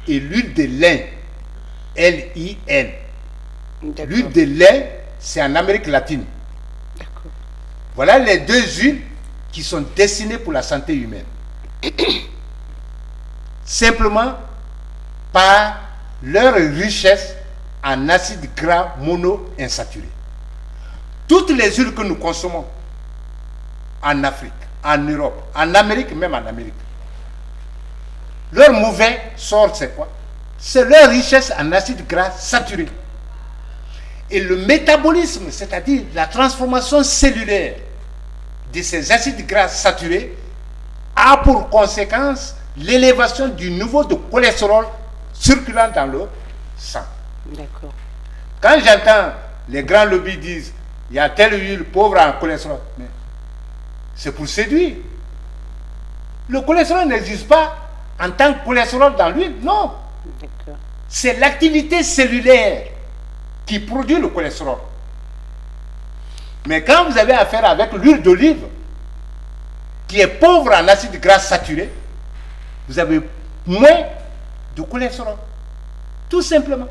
et l'huile de lin. L-I-N. L'huile de lin, c'est en Amérique latine. Voilà les deux huiles qui sont destinées pour la santé humaine. Simplement par leur richesse en acides gras monoinsaturés. Toutes les huiles que nous consommons en Afrique, en Europe, en Amérique, même en Amérique, leur mauvais sort, c'est quoi? C'est leur richesse en acides gras saturés. Et le métabolisme, c'est-à-dire la transformation cellulaire de ces acides gras saturés, a pour conséquence l'élévation du niveau de cholestérol circulant dans le sang. D'accord. Quand j'entends les grands lobbies disent il y a telle huile pauvre en cholestérol, mais c'est pour séduire. Le cholestérol n'existe pas en tant que cholestérol dans l'huile, non. D'accord. C'est l'activité cellulaire qui produit le cholestérol. Mais quand vous avez affaire avec l'huile d'olive, qui est pauvre en acides gras saturés, vous avez moins de cholestérol. Tout simplement.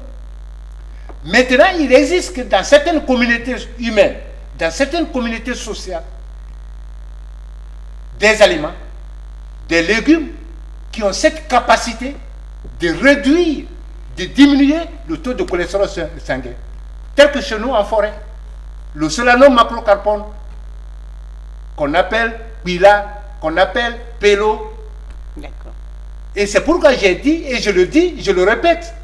Maintenant, il existe que dans certaines communautés humaines, dans certaines communautés sociales, des aliments, des légumes qui ont cette capacité de réduire, de diminuer le taux de cholestérol sanguin. Tel que chez nous en forêt, le solanum macrocarpone, qu'on appelle Pila, qu'on appelle Pélo. D'accord. Et c'est pourquoi j'ai dit, et je le dis, je le répète,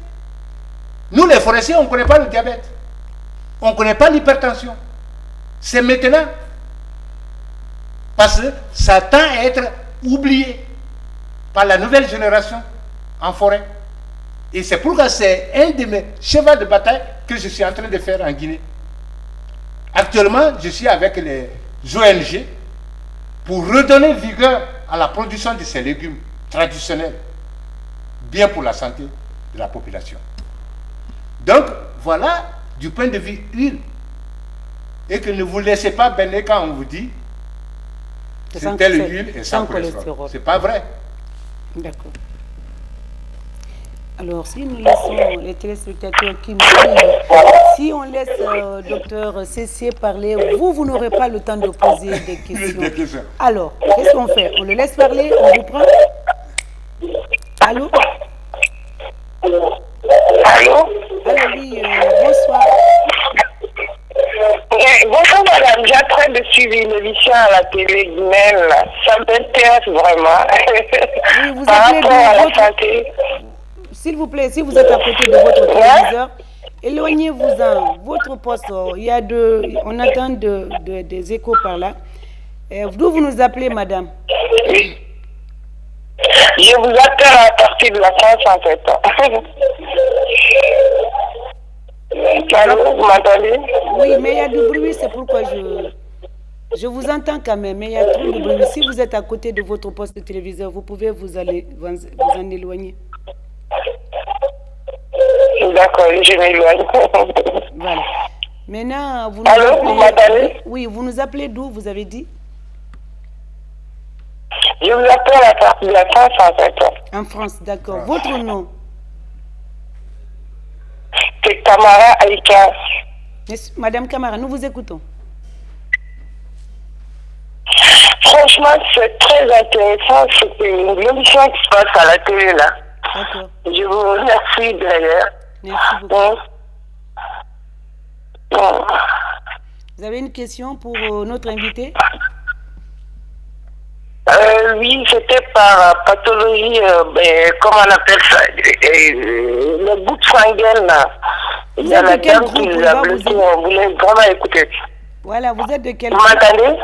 nous les forestiers, on ne connaît pas le diabète, on ne connaît pas l'hypertension. C'est maintenant, parce que ça tend à être oublié par la nouvelle génération en forêt. Et c'est pourquoi c'est un de mes chevaux de bataille que je suis en train de faire en Guinée. Actuellement, je suis avec les ONG pour redonner vigueur à la production de ces légumes traditionnels, bien pour la santé de la population. Donc, voilà du point de vue huile. Et que ne vous laissez pas baigner quand on vous dit c'est telle huile et sans cholestérol. C'est pas vrai. D'accord. Alors, si nous laissons les téléspectateurs qui nous suivent, si on laisse docteur Cessier parler, vous n'aurez pas le temps de poser des questions. Alors, qu'est-ce qu'on fait? On le laisse parler, on vous prend? Allô? Allô? Allô, oui, bonsoir. Bonjour madame, j'ai en train de suivre une émission à la télé guinéenne. Ça m'intéresse vraiment. Oui, vous Par appelez rapport à la votre... santé. S'il vous plaît, si vous êtes à côté de votre téléviseur, éloignez-vous-en. Votre poste, on entend des échos par là. D'où vous nous appelez, madame? Je vous appelle à partir de la France, en fait. Allô, vous m'entendez? Oui, mais il y a du bruit, c'est pourquoi je vous entends quand même, mais il y a trop de bruit. Si vous êtes à côté de votre poste de téléviseur, vous pouvez vous en éloigner. D'accord, je m'éloigne. Voilà. Maintenant, vous nous Allô, appelez... vous m'entendez? Oui, vous nous appelez d'où, vous avez dit? Je vous appelle à partir de la France, en fait. En France, d'accord. Votre nom? C'est Camara Aïka. Madame Camara, nous vous écoutons. Franchement, c'est très intéressant. C'est une émission qui se passe à la télé, là. D'accord. Je vous remercie d'ailleurs. Merci beaucoup. Bon. Bon. Vous avez une question pour notre invité? Oui, c'était par pathologie, comment on appelle ça, le bout de sanguine, là. Il y a la dame qui nous a bloqué, on voulait vraiment écouter. Voilà, vous êtes de quel Vous groupe? m'entendez?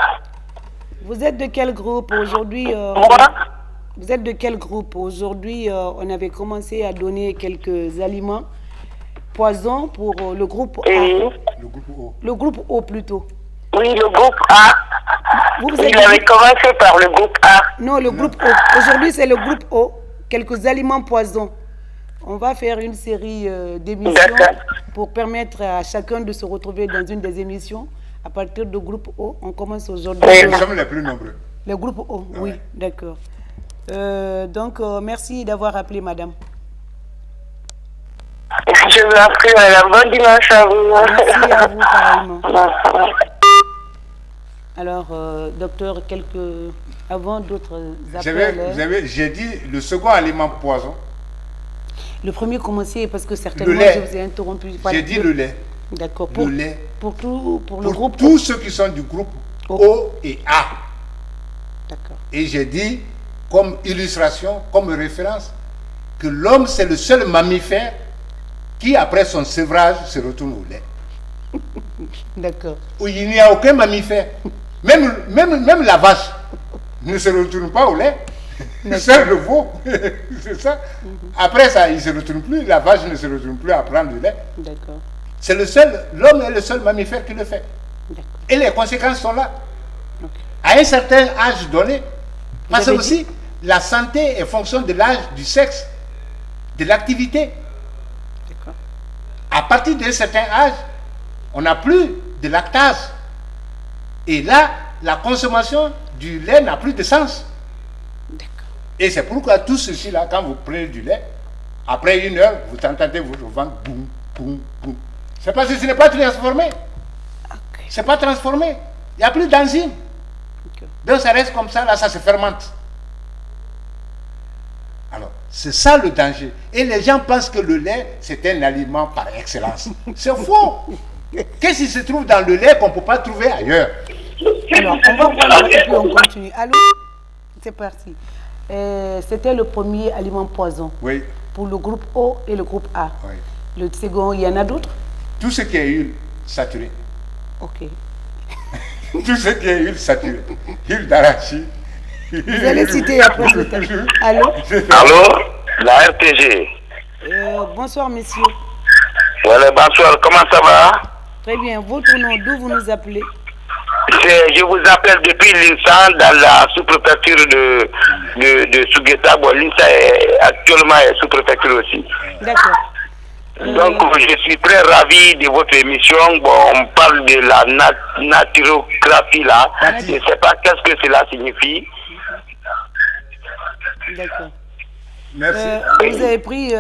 Vous êtes de quel groupe aujourd'hui? Moi? Vous êtes de quel groupe? Aujourd'hui, on avait commencé à donner quelques aliments poison pour le groupe A. Et... Le groupe O. Le groupe O plutôt. Oui, le groupe A. Vous Il êtes avait commencé par le groupe A. Non, le groupe O. Aujourd'hui, c'est le groupe O. Quelques aliments poison. On va faire une série d'émissions pour permettre à chacun de se retrouver dans une des émissions. À partir du groupe O, on commence aujourd'hui. Nous sommes les plus nombreux. Le groupe O, oui, d'accord. Donc, merci d'avoir appelé, madame. Je vous en prie, madame. Bon dimanche à vous. Merci à vous, pareillement. Alors, docteur, avant d'autres appels... J'ai dit le second aliment poison. Le premier commencer parce que certainement Le lait. je vous ai interrompu. J'ai dit le lait. D'accord. Le lait. Pour le groupe tous ceux qui sont du groupe O et A. D'accord. Et j'ai dit, comme illustration, comme référence, que l'homme, c'est le seul mammifère qui, après son sevrage, se retourne au lait. D'accord. Où il n'y a aucun mammifère. Même la vache ne se retourne pas au lait. C'est le veau. C'est ça. Après ça, il ne se retourne plus. La vache ne se retourne plus à prendre du lait. D'accord. C'est l'homme est le seul mammifère qui le fait. Et les conséquences sont là. Okay. À un certain âge donné. Parce que aussi, la santé est fonction de l'âge, du sexe, de l'activité. À partir d'un certain âge, on n'a plus de lactase. Et là, la consommation du lait n'a plus de sens. Et c'est pourquoi tout ceci là, quand vous prenez du lait, après 1 heure, vous entendez votre ventre boum, boum, boum. C'est parce que ce n'est pas transformé. Okay. C'est pas transformé. Il n'y a plus d'enzymes. Okay. Donc ça reste comme ça, là, ça se fermente. Alors, c'est ça le danger. Et les gens pensent que le lait, c'est un aliment par excellence. C'est faux. Qu'est-ce qui se trouve dans le lait qu'on ne peut pas trouver ailleurs? Alors, on va voir et puis on continue. Allô? C'est parti. C'était le premier aliment poison. Oui. Pour le groupe O et le groupe A. Oui. Le second, il y en a d'autres? Tout ce qui est huile saturée. Ok. Tout ce qui est huile saturée. Huile d'arachide. Vous allez citer après peut-être. Allô? Allô? La RTG. Bonsoir, messieurs. Voilà, bonsoir. Comment ça va? Très bien. Votre nom, d'où vous nous appelez? Je vous appelle depuis l'INSA dans la sous-préfecture de Sougueta. Bon, l'INSA actuellement est sous-préfecture aussi. D'accord. Donc, je suis très ravi de votre émission. Bon, on parle de la naturographie là. Je ne sais pas qu'est-ce que cela signifie. D'accord. Merci. Vous avez pris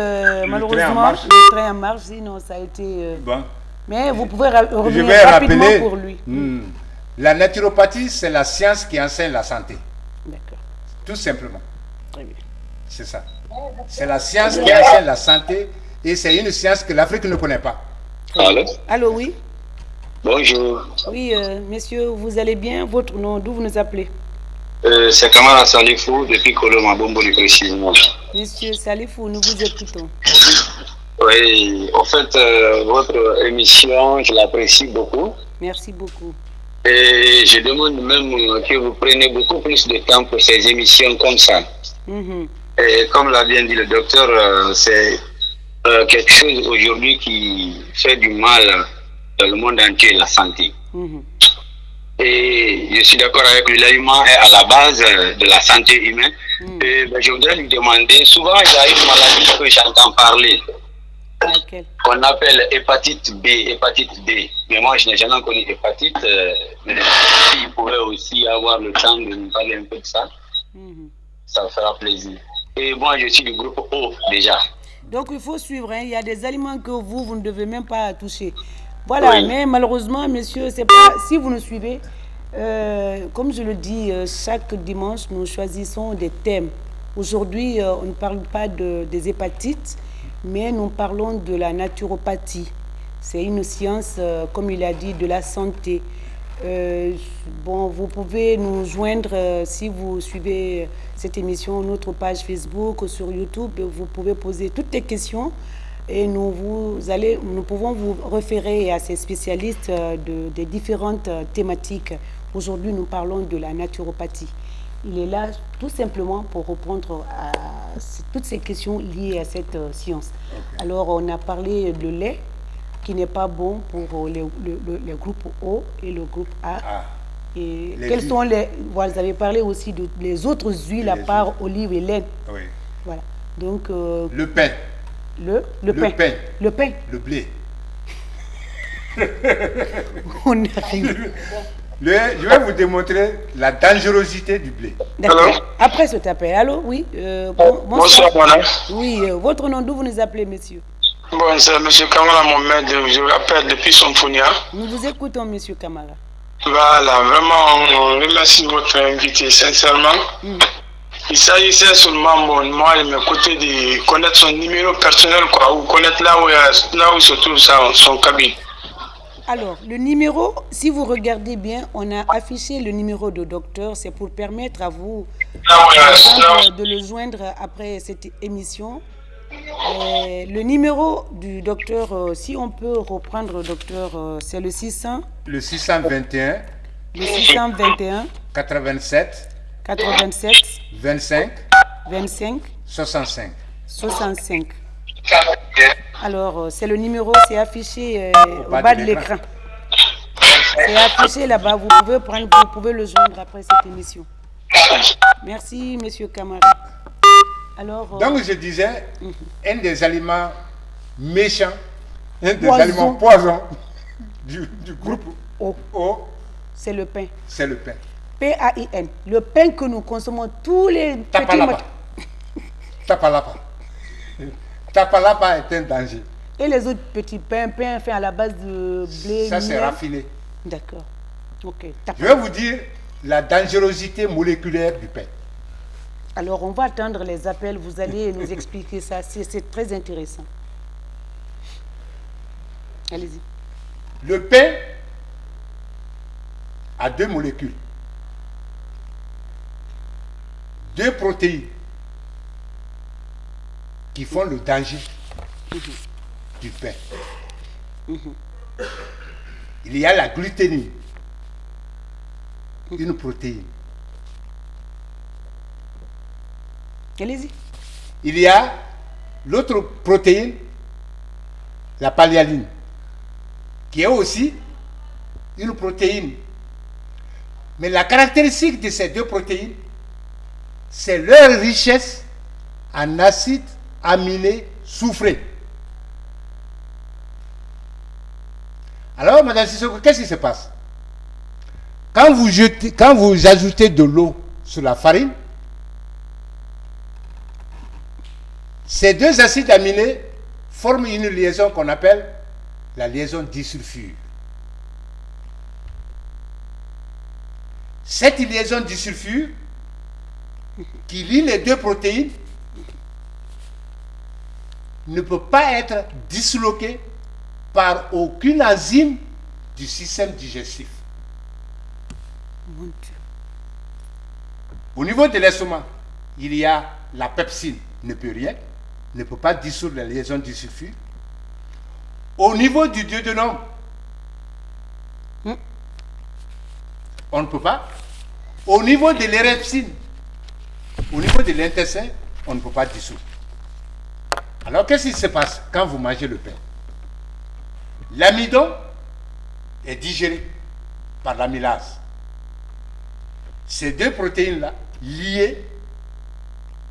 malheureusement le train en marche, sinon ça a été... Bon. Mais vous pouvez revenir Je vais rapidement rappeler, pour lui. La naturopathie, c'est la science qui enseigne la santé. D'accord. Tout simplement. Très bien. C'est ça. C'est la science qui enseigne la santé et c'est une science que l'Afrique ne connaît pas. Allô? Allô, oui? Bonjour. Oui, messieurs, vous allez bien? Votre nom, d'où vous nous appelez? C'est Kamara Salifou depuis Coloma, Bombo, précisément. Monsieur Salifou, nous vous écoutons. Oui, en fait, votre émission, je l'apprécie beaucoup. Merci beaucoup. Et je demande même que vous preniez beaucoup plus de temps pour ces émissions comme ça. Et comme l'a bien dit le docteur, c'est quelque chose aujourd'hui qui fait du mal dans le monde entier, la santé. Et je suis d'accord avec lui, l'aliment est à la base de la santé humaine. Et je voudrais lui demander, souvent il y a une maladie que j'entends parler, qu'on appelle hépatite B, hépatite B. Mais moi je n'ai jamais connu hépatite, mais s'il pourrait aussi avoir le temps de nous parler un peu de ça, ça me fera plaisir. Et moi je suis du groupe O déjà. Donc il faut suivre, hein. Il y a des aliments que vous ne devez même pas toucher. Voilà, mais malheureusement, messieurs, c'est pas, si vous nous suivez, comme je le dis, chaque dimanche, nous choisissons des thèmes. Aujourd'hui, on ne parle pas des hépatites, mais nous parlons de la naturopathie. C'est une science, comme il a dit, de la santé. Bon, vous pouvez nous joindre si vous suivez cette émission, notre page Facebook, sur YouTube. Vous pouvez poser toutes les questions et nous pouvons vous référer à ces spécialistes des différentes thématiques. Aujourd'hui, nous parlons de la naturopathie. Il est là tout simplement pour répondre à toutes ces questions liées à cette science. Alors, on a parlé de lait, qui n'est pas bon pour les groupes O et le groupe A. Et quels sont vous avez parlé aussi des autres huiles à part olive et lait. Oui. Voilà. Donc, le pain. Le pain. Le pain. Le blé. On arrive. Je vais vous démontrer la dangerosité du blé. D'accord. Après ce appel. Allô, oui. Bonsoir, madame. Oui, votre nom, d'où vous nous appelez, monsieur? Bon, c'est M. Kamara Mohamed, je rappelle depuis Somphonia. Nous vous écoutons, M. Kamara. Voilà, vraiment, on remercie votre invité, sincèrement. Il s'agissait seulement, moi, de mes côtés, de connaître son numéro personnel, quoi, ou connaître là où se trouve son cabine. Alors, le numéro, si vous regardez bien, on a affiché le numéro de docteur. C'est pour permettre à vous de le joindre après cette émission. Le numéro du docteur, si on peut reprendre, docteur, c'est le 600. Le 621. Le 621. 87. 87. 25. 25. 65. 65. Alors, c'est le numéro, c'est affiché au bas de l'écran. C'est affiché là-bas. Vous pouvez le joindre après cette émission. Merci, monsieur Kamara. Alors, donc, je disais, un des aliments méchants, un des aliments poisons du groupe O, c'est le pain. C'est le pain. P-A-I-N. Le pain que nous consommons tous les petits matins. Tapalapa. Tapalapa est un danger. Et les autres petits pains faits à la base de blé. Ça, c'est raffiné. D'accord. Ok. Je vais vous dire la dangerosité moléculaire du pain. Alors, on va attendre les appels. Vous allez nous expliquer ça. C'est très intéressant. Allez-y. Le pain a deux molécules. Deux protéines qui font le danger du pain. Il y a la gluténine, une protéine. Allez-y. Il y a l'autre protéine, la paléaline, qui est aussi une protéine. Mais la caractéristique de ces deux protéines, c'est leur richesse en acides aminés soufrés. Alors, madame Sissoko, qu'est-ce qui se passe? Quand vous ajoutez de l'eau sur la farine, ces deux acides aminés forment une liaison qu'on appelle la liaison disulfure. Cette liaison disulfure qui lie les deux protéines ne peut pas être disloquée par aucune enzyme du système digestif. Au niveau de l'estomac, il y a la pepsine, ne peut rien, ne peut pas dissoudre la liaison disulfure. Au niveau du duodénum, on ne peut pas. Au niveau de l'érepsine, au niveau de l'intestin, on ne peut pas dissoudre. Alors, qu'est-ce qui se passe quand vous mangez le pain? L'amidon est digéré par l'amylase. Ces deux protéines-là, liées,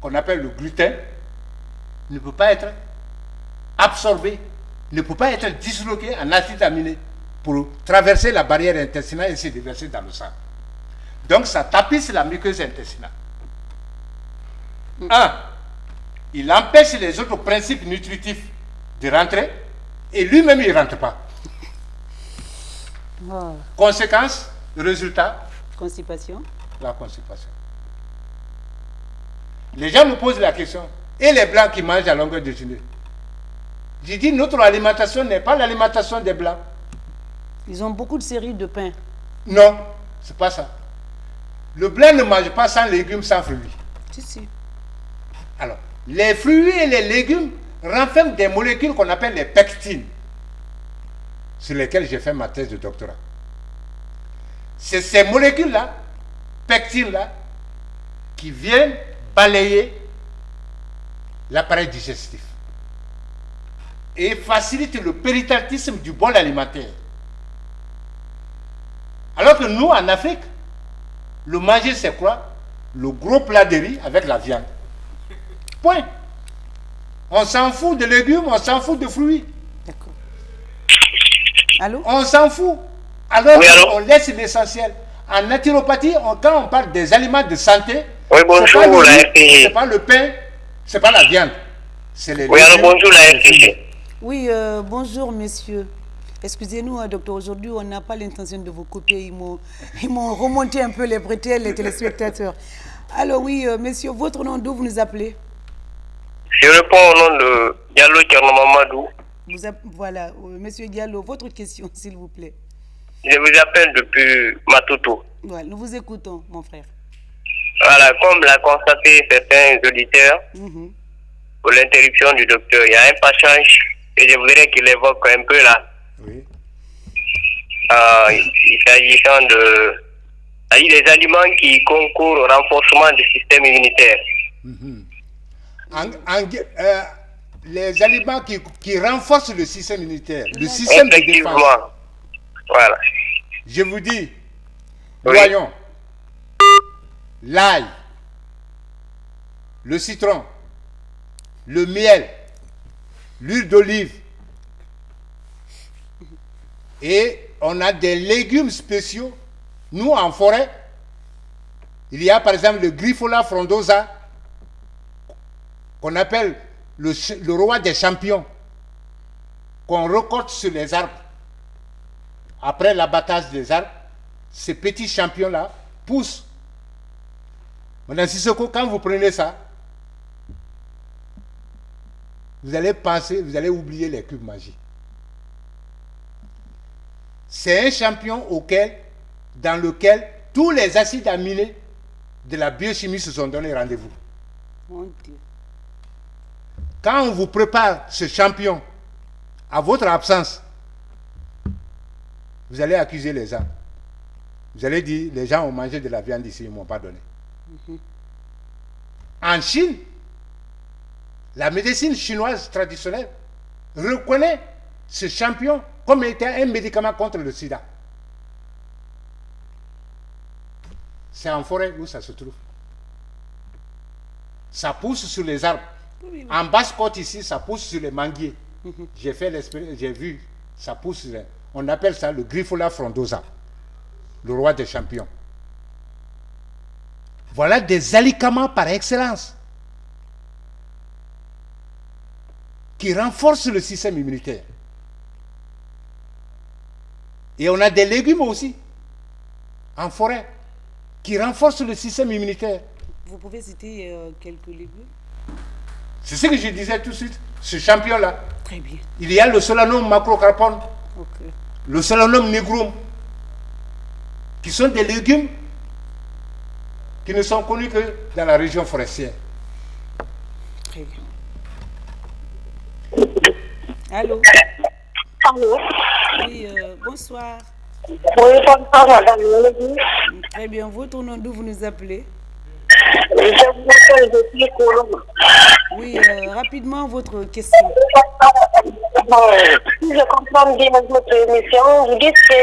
qu'on appelle le gluten, ne peuvent pas être absorbées, ne peuvent pas être disloquées en acides aminés pour traverser la barrière intestinale et se déverser dans le sang. Donc, ça tapisse la muqueuse intestinale. Il empêche les autres principes nutritifs de rentrer et lui-même, il ne rentre pas. Conséquence, résultat, constipation. La constipation. Les gens me posent la question, et les blancs qui mangent à longueur de journée? J'ai dit, notre alimentation n'est pas l'alimentation des blancs. Ils ont beaucoup de séries de pain. Non, c'est pas ça. Le blanc ne mange pas sans légumes, sans fruits. Si. Alors, les fruits et les légumes renferment des molécules qu'on appelle les pectines, sur lesquelles j'ai fait ma thèse de doctorat. C'est ces molécules-là, pectines-là, qui viennent balayer l'appareil digestif et facilitent le péristaltisme du bol alimentaire. Alors que nous, en Afrique, le manger, c'est quoi? Le gros plat de riz avec la viande. Point. On s'en fout de légumes, on s'en fout de fruits. D'accord. Allô? On s'en fout. Alors on laisse l'essentiel. En naturopathie, quand on parle des aliments de santé, c'est pas le pain, c'est pas la viande. C'est les légumes. Alors bonjour la RFI. Oui, bonjour messieurs. Excusez-nous, docteur, aujourd'hui on n'a pas l'intention de vous couper. Ils m'ont remonté un peu les bretelles, les téléspectateurs. Alors oui, messieurs, votre nom, d'où vous nous appelez? Je réponds au nom de Diallo Tcherno Mamadou. Voilà, monsieur Diallo, votre question, s'il vous plaît. Je vous appelle depuis Matutu. Voilà, nous vous écoutons, mon frère. Voilà, comme l'a constaté certains auditeurs, pour l'interruption du docteur, il y a un passage et je voudrais qu'il évoque un peu là. Oui. Il s'agissant des aliments qui concourent au renforcement du système immunitaire. Les aliments qui renforcent le système immunitaire, le système de défense. Voilà. Je vous dis, voyons, l'ail, le citron, le miel, l'huile d'olive, et on a des légumes spéciaux. Nous, en forêt, il y a par exemple le Grifola frondosa, qu'on appelle le roi des champignons, qu'on récolte sur les arbres. Après l'abattage des arbres, ces petits champignons-là poussent. Madame Sissoko, quand vous prenez ça, vous allez penser, vous allez oublier les cubes magiques. C'est un champignon dans lequel tous les acides aminés de la biochimie se sont donné rendez-vous. Mon Dieu. Quand on vous prépare ce champignon à votre absence, vous allez accuser les gens. Vous allez dire, les gens ont mangé de la viande ici, ils ne m'ont pas donné. En Chine, la médecine chinoise traditionnelle reconnaît ce champignon comme étant un médicament contre le sida. C'est en forêt où ça se trouve. Ça pousse sur les arbres. En Basse-Côte ici, ça pousse sur les manguiers. J'ai fait l'expérience, j'ai vu, ça pousse sur les... On appelle ça le Grifola frondosa, le roi des champignons. Voilà des alicaments par excellence qui renforcent le système immunitaire. Et on a des légumes aussi, en forêt, qui renforcent le système immunitaire. Vous pouvez citer quelques légumes? C'est ce que je disais tout de suite, ce champignon-là. Très bien. Il y a le Solanum macrocarpone, le Solanum nigrum, qui sont des légumes qui ne sont connus que dans la région forestière. Très bien. Allô? Allô? Oui, bonsoir. Oui, bonsoir, madame. Très bien. Votre nom, d'où vous nous appelez? Je Je m'appelle, je suis Colombe. Oui, rapidement, votre question. Si je comprends bien votre émission, vous dites que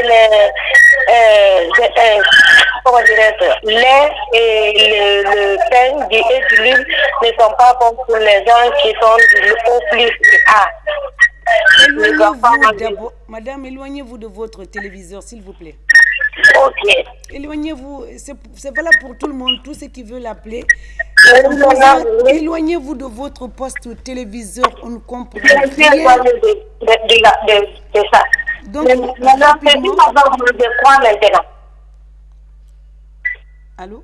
comment dirais-je, lait et le pain et de l'huile ne sont pas bons pour les gens qui sont du O plus A. Éloignez-vous d'abord. Madame, éloignez-vous de votre téléviseur, s'il vous plaît. Ok. Éloignez-vous, c'est valable pour tout le monde, tous ceux qui veulent appeler. Éloignez-vous de votre poste téléviseur, on ne comprend rien. De ça. Donc, rapidement. Allô?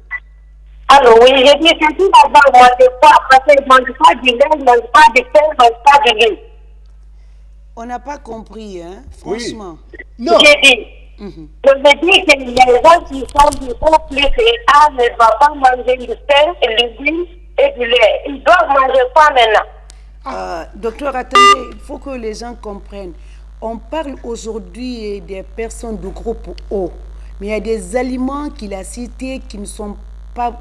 Allô, oui, j'ai dit que tout d'abord, moi, de quoi? Parce que je ne mange pas du lait, je ne mange pas du pain, je ne mange pas du lait. On n'a pas compris, hein, franchement. Oui. Non. J'ai dit. Je veux dire que les gens qui sont du O plus et A ne doivent pas manger du pain, du l'huile et du lait. Ils doivent manger quoi maintenant? Docteur, attendez, il faut que les gens comprennent. On parle aujourd'hui des personnes du groupe O, mais il y a des aliments qu'il a cités qui ne sont pas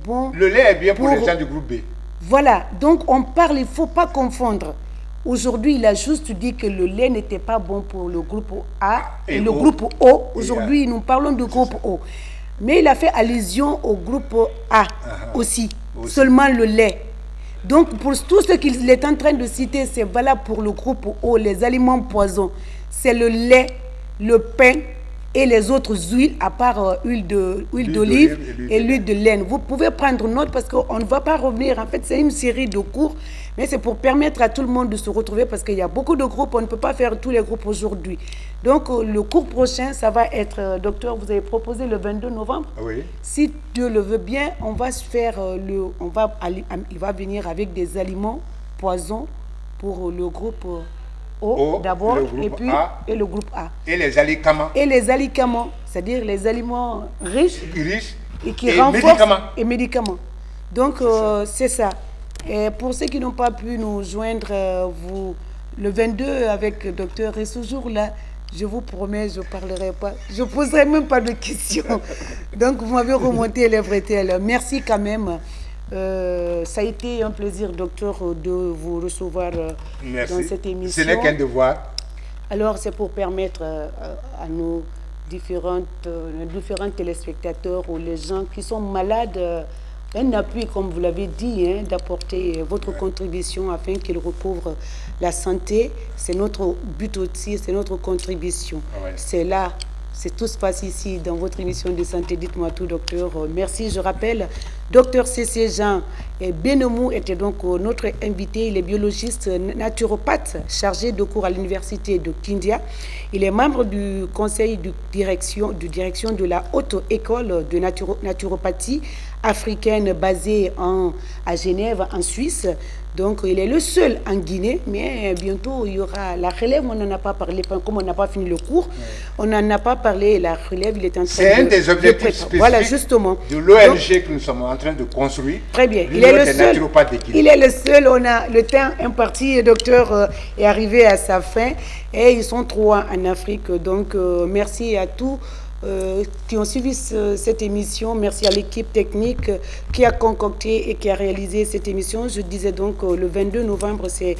bons. Le lait est bien pour les gens du groupe B. Voilà, donc on parle, il ne faut pas confondre. Aujourd'hui, il a juste dit que le lait n'était pas bon pour le groupe A et le groupe O. Aujourd'hui, nous parlons du groupe O. Mais il a fait allusion au groupe A aussi, seulement le lait. Donc, pour tout ce qu'il est en train de citer, c'est valable pour le groupe O, les aliments poisons. C'est le lait, le pain et les autres huiles, à part huile d'olive et l'huile de laine. Vous pouvez prendre note parce qu'on ne va pas revenir. En fait, c'est une série de cours, mais c'est pour permettre à tout le monde de se retrouver parce qu'il y a beaucoup de groupes. On ne peut pas faire tous les groupes aujourd'hui. Donc, le cours prochain, ça va être, docteur, vous avez proposé le 22 novembre. Oui. Si Dieu le veut bien, on va se faire il va venir avec des aliments poisons pour le groupe O d'abord, et puis et le groupe A. Et les alicaments. Et les alicaments, c'est-à-dire les aliments riches et qui et renforcent médicaments. Et médicaments. Donc, c'est ça. Et pour ceux qui n'ont pas pu nous joindre, le 22 avec le docteur, et ce jour-là, je vous promets, je ne parlerai pas, je ne poserai même pas de questions. Donc, vous m'avez remonté les bretelles. Merci quand même. Ça a été un plaisir, docteur, de vous recevoir dans cette émission. Ce n'est qu'un devoir. Alors, c'est pour permettre à nos différents téléspectateurs ou les gens qui sont malades un appui, comme vous l'avez dit, d'apporter votre contribution afin qu'ils recouvrent la santé. C'est notre but aussi, c'est notre contribution. C'est là. C'est tout se passe ici dans votre émission de santé. Dites-moi tout, docteur. Merci. Je rappelle, docteur C.C. Jean Benemou était donc notre invité. Il est biologiste naturopathe chargé de cours à l'université de Kindia. Il est membre du conseil de direction de la haute école de naturopathie africaine basée à Genève, en Suisse. Donc, il est le seul en Guinée, mais bientôt, il y aura la relève. On n'en a pas parlé, comme on n'a pas fini le cours. On n'en a pas parlé, la relève, il est en train de... C'est un des objectifs spécifiques voilà, justement. de l'ONG que nous sommes en train de construire. Très bien. Il est le seul. Il est le seul. On a le temps imparti. Le docteur est arrivé à sa fin. Et ils sont 3 en Afrique. Donc, merci à tous qui ont suivi cette émission. Merci à l'équipe technique qui a concocté et qui a réalisé cette émission. Je disais donc le 22 novembre, c'est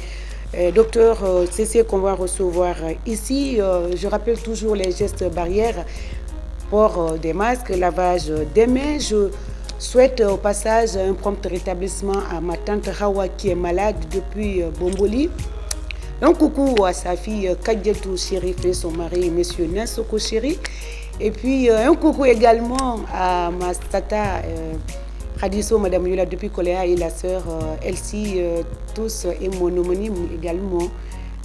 docteur C.C. qu'on va recevoir ici. Je rappelle toujours les gestes barrières, port des masques, lavage des mains. Je souhaite au passage un prompt rétablissement à ma tante Hawa qui est malade depuis Bomboli. Un coucou à sa fille Kadjetou Chérif et son mari, monsieur Nansoko Chéri. Et puis, un coucou également à ma tata Khadiso, Madame Yola, depuis Koléa, et la sœur Elsie, tous, et mon homonyme également,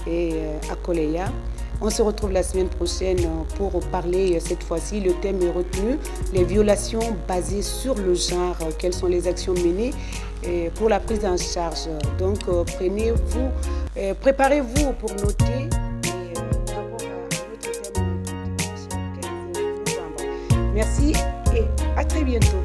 et à Koléa. On se retrouve la semaine prochaine pour parler, cette fois-ci, le thème est retenu, les violations basées sur le genre, quelles sont les actions menées pour la prise en charge. Donc, préparez-vous pour noter. Merci et à très bientôt.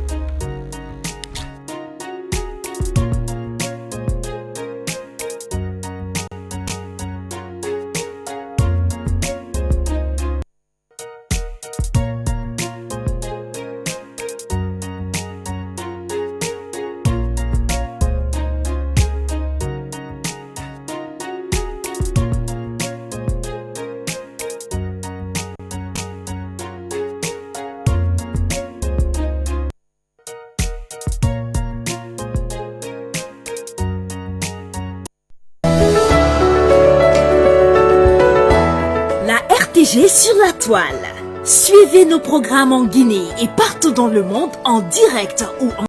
dirigé sur la toile. Suivez nos programmes en Guinée et partout dans le monde en direct ou en